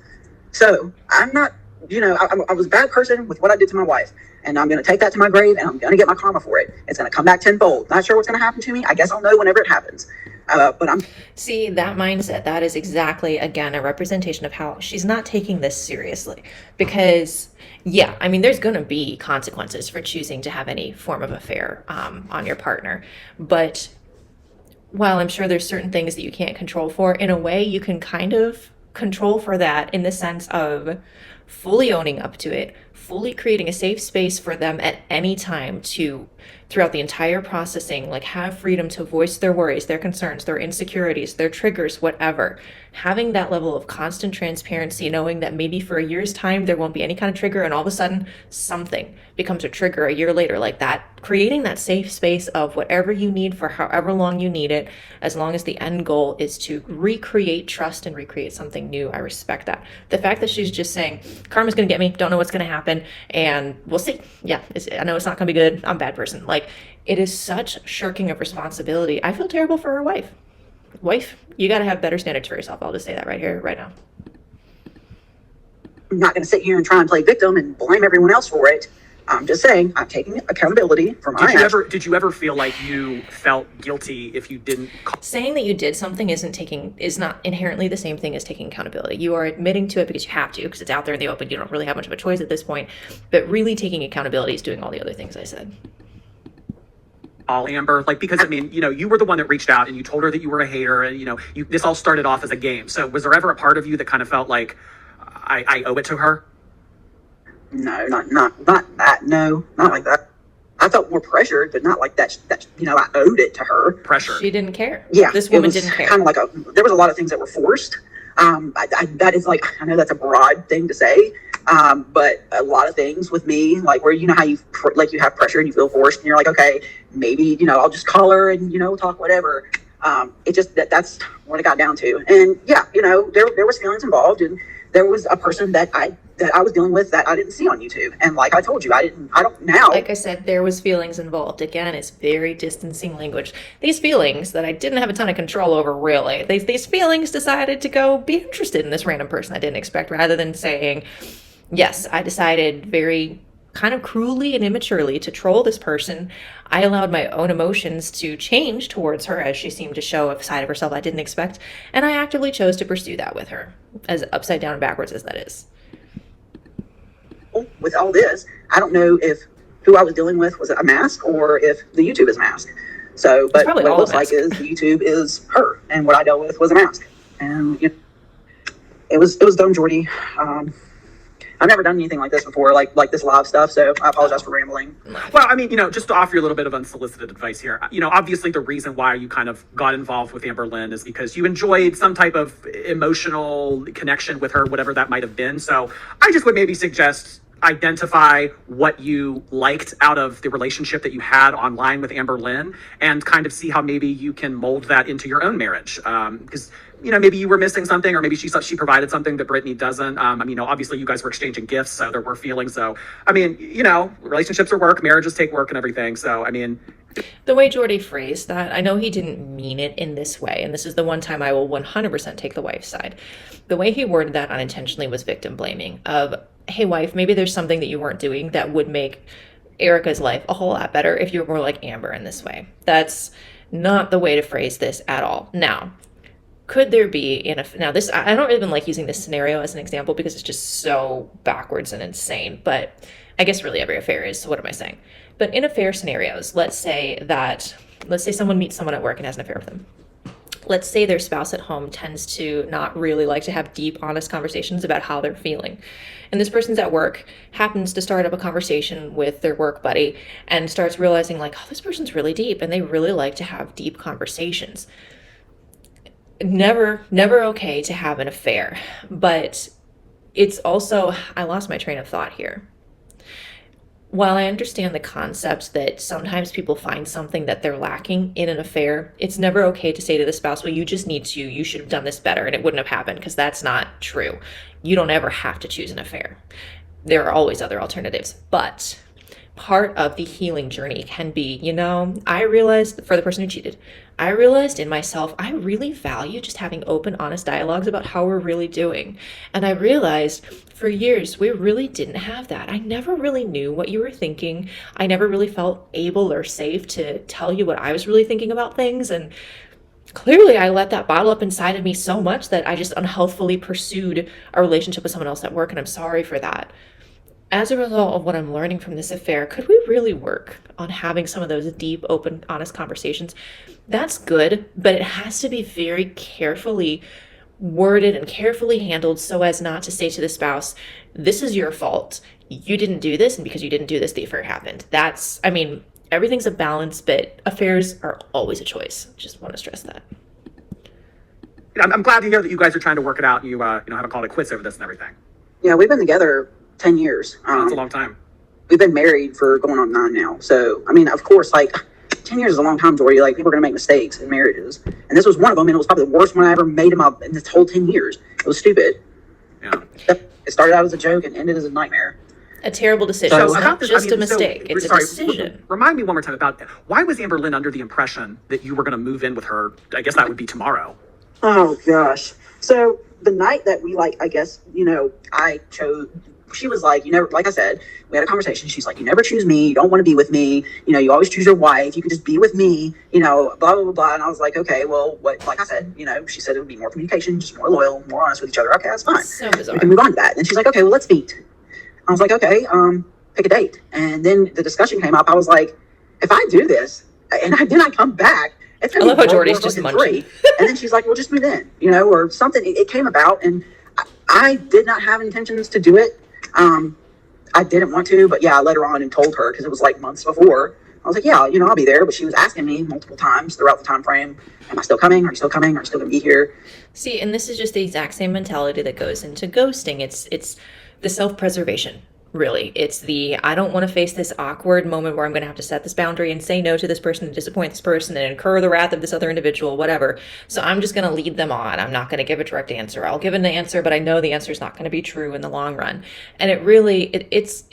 Speaker 4: So I'm not, you know, I was a bad person with what I did to my wife, and I'm going to take that to my grave, and I'm going to get my karma for it. It's going to come back tenfold. Not sure what's going to happen to me. I guess I'll know whenever it happens. But I'm
Speaker 1: see that mindset. That is exactly, again, a representation of how she's not taking this seriously. Because, yeah, I mean, there's going to be consequences for choosing to have any form of affair on your partner. But while I'm sure there's certain things that you can't control for, in a way, you can kind of control for that in the sense of fully owning up to it, fully creating a safe space for them at any time to, throughout the entire processing, like have freedom to voice their worries, their concerns, their insecurities, their triggers, whatever. Having that level of constant transparency, knowing that maybe for a year's time there won't be any kind of trigger, and all of a sudden something becomes a trigger a year later, like that. Creating that safe space of whatever you need for however long you need it, as long as the end goal is to recreate trust and recreate something new. I respect that. The fact that she's just saying, karma's gonna get me, don't know what's gonna happen, and we'll see. Yeah, I know it's not gonna be good, I'm a bad person. Like, it is such shirking of responsibility. I feel terrible for her wife. Wife, you got to have better standards for yourself. I'll just say that right here, right now.
Speaker 4: I'm not going to sit here and try and play victim and blame everyone else for it. I'm just saying I'm taking accountability for my actions.
Speaker 3: Did you ever feel like you felt guilty if you didn't
Speaker 1: saying that you did something is not inherently the same thing as taking accountability. You are admitting to it because you have to, because it's out there in the open. You don't really have much of a choice at this point. But really taking accountability is doing all the other things I said.
Speaker 3: all Amber? Like, because I mean, you know, you were the one that reached out and you told her that you were a hater, and you know, this all started off as a game. So was there ever a part of you that kind of felt like I owe it to her?
Speaker 4: No, not that. No, not like that. I felt more pressured, but not like that. You know, I owed it to her.
Speaker 3: Pressure.
Speaker 1: She didn't care.
Speaker 4: Yeah,
Speaker 1: This woman didn't care.
Speaker 4: Kind of like there was a lot of things that were forced. That is like, I know that's a broad thing to say, but a lot of things with me, like where you know how you have pressure and you feel forced, and you're like, okay, maybe I'll just call her and talk whatever. It just that's what it got down to, and yeah, there was feelings involved, and there was a person that I was dealing with that I didn't see on YouTube, and like I told you, I don't now.
Speaker 1: Like I said, there was feelings involved. Again, it's very distancing language. These feelings that I didn't have a ton of control over, really. These feelings decided to go be interested in this random person I didn't expect, rather than saying, yes, I decided very kind of cruelly and immaturely to troll this person. I allowed my own emotions to change towards her as she seemed to show a side of herself I didn't expect, and I actively chose to pursue that with her, as upside down and backwards as that is.
Speaker 4: With all this, I don't know if who I was dealing with was a mask or if the YouTube is mask. So, but what it looks like is the YouTube is her, and what I dealt with was a mask. And it was dumb, Jordy. I've never done anything like this before, like this live stuff. So I apologize for rambling.
Speaker 3: Well, I mean, just to offer you a little bit of unsolicited advice here, obviously the reason why you kind of got involved with Amberlynn is because you enjoyed some type of emotional connection with her, whatever that might have been. So I just would maybe suggest identify what you liked out of the relationship that you had online with Amberlynn and kind of see how maybe you can mold that into your own marriage. Because, maybe you were missing something, or maybe she thought she provided something that Brittany doesn't. Obviously you guys were exchanging gifts, so there were feelings. So, relationships are work, marriages take work and everything. So,
Speaker 1: the way Jordy phrased that, I know he didn't mean it in this way, and this is the one time I will 100% take the wife's side. The way he worded that unintentionally was victim blaming of, hey wife, maybe there's something that you weren't doing that would make Erica's life a whole lot better if you were more like Amber in this way. That's not the way to phrase this at all. Now, could there be now this, I don't even like using this scenario as an example because it's just so backwards and insane, but I guess really every affair is, so what am I saying? But in affair scenarios, let's say someone meets someone at work and has an affair with them. Let's say their spouse at home tends to not really like to have deep, honest conversations about how they're feeling. And this person's at work, happens to start up a conversation with their work buddy and starts realizing like, oh, this person's really deep and they really like to have deep conversations. Never okay to have an affair. But it's also, I lost my train of thought here. While I understand the concept that sometimes people find something that they're lacking in an affair, it's never okay to say to the spouse, well, you should have done this better and it wouldn't have happened, because that's not true. You don't ever have to choose an affair. There are always other alternatives. But part of the healing journey can be, I realized, for the person who cheated, I realized in myself, I really value just having open, honest dialogues about how we're really doing. And I realized for years, we really didn't have that. I never really knew what you were thinking. I never really felt able or safe to tell you what I was really thinking about things. And clearly I let that bottle up inside of me so much that I just unhealthfully pursued a relationship with someone else at work. And I'm sorry for that. As a result of what I'm learning from this affair, could we really work on having some of those deep, open, honest conversations? That's good, but it has to be very carefully worded and carefully handled so as not to say to the spouse, this is your fault. You didn't do this, and because you didn't do this, the affair happened. Everything's a balance, but affairs are always a choice. Just want to stress that.
Speaker 3: I'm glad to hear that you guys are trying to work it out and you haven't called it quits over this and everything.
Speaker 4: Yeah, we've been together 10 years.
Speaker 3: That's a long time.
Speaker 4: We've been married for going on 9 now. So, of course, 10 years is a long time, Jordy. People are going to make mistakes in marriages. And this was one of them, and it was probably the worst one I ever made in this whole 10 years. It was stupid.
Speaker 3: Yeah.
Speaker 4: It started out as a joke and ended as a nightmare.
Speaker 1: A terrible decision. It's not just a mistake. It's a decision.
Speaker 3: Remind me one more time about, why was Amberlynn under the impression that you were going to move in with her? I guess that would be tomorrow.
Speaker 4: Oh, gosh. So the night that we, I chose... She was like, like I said, we had a conversation. She's like, you never choose me. You don't want to be with me. You always choose your wife. You could just be with me, blah, blah, blah, blah. And I was like, okay, well, like I said, she said it would be more communication, just more loyal, more honest with each other. Okay, that's fine.
Speaker 1: So bizarre.
Speaker 4: We can move on to that. And she's like, okay, well, let's meet. I was like, okay, pick a date. And then the discussion came up. I was like, if I do this and then I come back, it's going to be
Speaker 1: how Jordy's just munching.
Speaker 4: And then she's like, well, just move in, or something. It came about, and I did not have intentions to do it. I didn't want to, but yeah, I let her on and told her because it was months before. I was like, yeah, I'll be there. But she was asking me multiple times throughout the time frame, am I still coming? Are you still coming? Are you still going to be here?
Speaker 1: See, and this is just the exact same mentality that goes into ghosting. It's the self-preservation. Really, it's I don't want to face this awkward moment where I'm going to have to set this boundary and say no to this person and disappoint this person and incur the wrath of this other individual, whatever. So I'm just going to lead them on. I'm not going to give a direct answer. I'll give an answer, but I know the answer is not going to be true in the long run. And it really, it's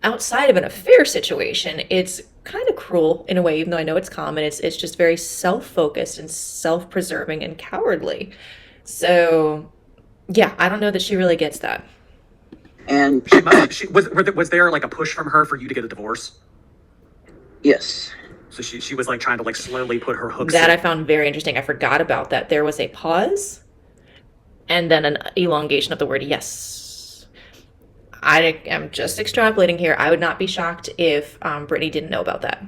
Speaker 1: outside of an affair situation. It's kind of cruel in a way, even though I know it's common. It's just very self-focused and self-preserving and cowardly. So yeah, I don't know that she really gets that.
Speaker 4: And
Speaker 3: was there a push from her for you to get a divorce?
Speaker 4: Yes.
Speaker 3: So she was trying to slowly put her hooks
Speaker 1: that
Speaker 3: in.
Speaker 1: I found very interesting. I forgot about that. There was a pause and then an elongation of the word yes. I am just extrapolating here. I would not be shocked if Brittany didn't know about that.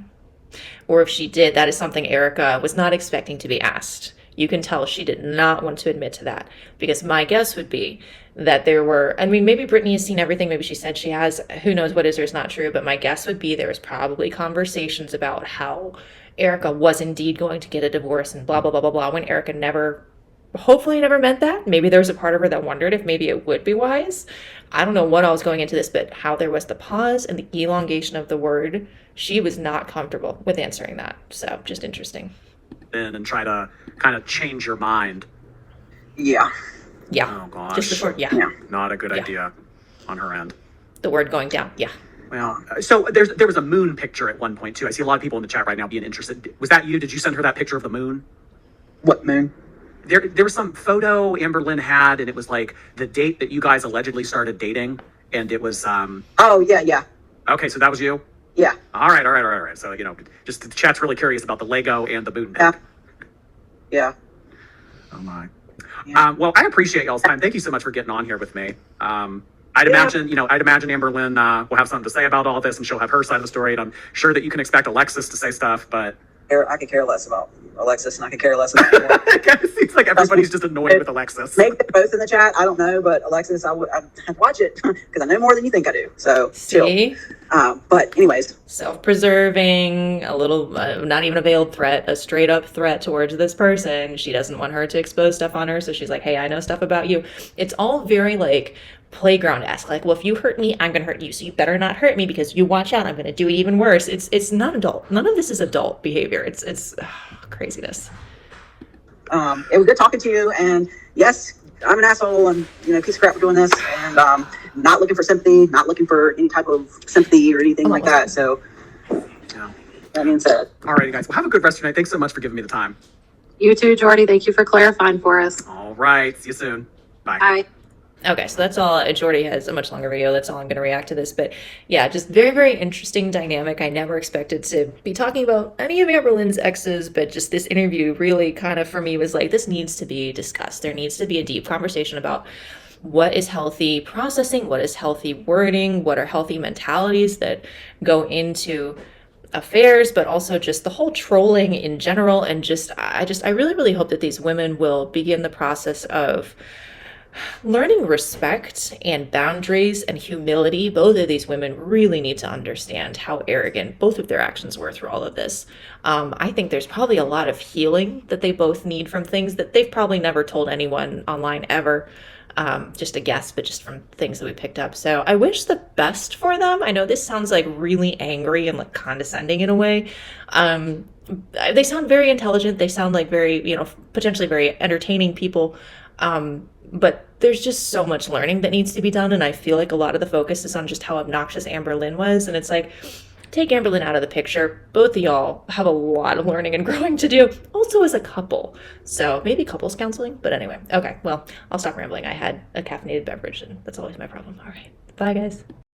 Speaker 1: Or if she did, that is something Erica was not expecting to be asked. You can tell she did not want to admit to that, because my guess would be that there were, maybe Brittany has seen everything. Maybe she said she has. Who knows what is or is not true. But my guess would be there was probably conversations about how Erica was indeed going to get a divorce and blah, blah, blah, blah, blah, when Erica never hopefully never meant that. Maybe there was a part of her that wondered if maybe it would be wise. I don't know what I was going into this, but how there was the pause and the elongation of the word, she was not comfortable with answering that. So just interesting.
Speaker 3: And try to kind of change your mind.
Speaker 4: Yeah.
Speaker 1: Yeah.
Speaker 3: Oh gosh.
Speaker 1: Just the short, yeah.
Speaker 4: Yeah.
Speaker 3: Not a good
Speaker 1: Yeah.
Speaker 3: idea on her end.
Speaker 1: The word going down. Yeah.
Speaker 3: Well, so there was a moon picture at one point too. I see a lot of people in the chat right now being interested. Was that you? Did you send her that picture of the moon?
Speaker 4: What moon?
Speaker 3: There was some photo Amberlynn had, and it was like the date that you guys allegedly started dating, and it was
Speaker 4: Oh, yeah.
Speaker 3: okay. So that was you.
Speaker 4: Yeah.
Speaker 3: All right. So just the chat's really curious about the Lego and the moon pic.
Speaker 4: Yeah. Yeah.
Speaker 3: Oh my.
Speaker 4: Yeah.
Speaker 3: Well, I appreciate y'all's time. Thank you so much for getting on here with me. I'd imagine Amberlynn will have something to say about all this, and she'll have her side of the story. And I'm sure that you can expect Alexis to say stuff, but
Speaker 4: I could care less about Alexis, and I could care less about anyone.
Speaker 3: it kind of seems like everybody's just annoyed with Alexis.
Speaker 4: Maybe they're both in the chat. I don't know, but Alexis, I'd watch it because I know more than you think I do. So, chill.
Speaker 1: See?
Speaker 4: But anyways,
Speaker 1: Self-preserving, a little, not even a veiled threat, a straight up threat towards this person. She doesn't want her to expose stuff on her, so she's like, hey, I know stuff about you. It's all very like playground-esque. Like, well, if you hurt me, I'm gonna hurt you, so you better not hurt me because you watch out, I'm gonna do it even worse. It's not adult. None of this is adult behavior. It's craziness.
Speaker 4: it was good talking to you. And yes, I'm an asshole and piece of crap for doing this, and not looking for sympathy, not looking for any type of sympathy or anything like that. So,
Speaker 3: Yeah.
Speaker 4: that being said,
Speaker 3: All right, guys. Well, have a good rest of your night. Thanks so much for giving me the time.
Speaker 2: You too, Jordy. Thank you for clarifying for us.
Speaker 3: All right. See you soon. Bye.
Speaker 2: Bye.
Speaker 1: Okay, so that's all. Jordy has a much longer video. That's all I'm going to react to this. But yeah, just very, very interesting dynamic. I never expected to be talking about any of Amberlynn's exes, but just this interview really kind of for me was like, this needs to be discussed. There needs to be a deep conversation about what is healthy processing, what is healthy wording, what are healthy mentalities that go into affairs, but also just the whole trolling in general. And I really, really hope that these women will begin the process of learning respect and boundaries and humility. Both of these women really need to understand how arrogant both of their actions were through all of this. I think there's probably a lot of healing that they both need from things that they've probably never told anyone online ever. Just a guess, but just from things that we picked up. So I wish the best for them. I know this sounds like really angry and like condescending in a way. They sound very intelligent. They sound like very, potentially very entertaining people. But there's just so much learning that needs to be done. And I feel like a lot of the focus is on just how obnoxious Amberlynn was. And it's like, take Amberlynn out of the picture. Both of y'all have a lot of learning and growing to do, also as a couple. So maybe couples counseling. But anyway, okay, well, I'll stop rambling. I had a caffeinated beverage, and that's always my problem. All right, bye, guys.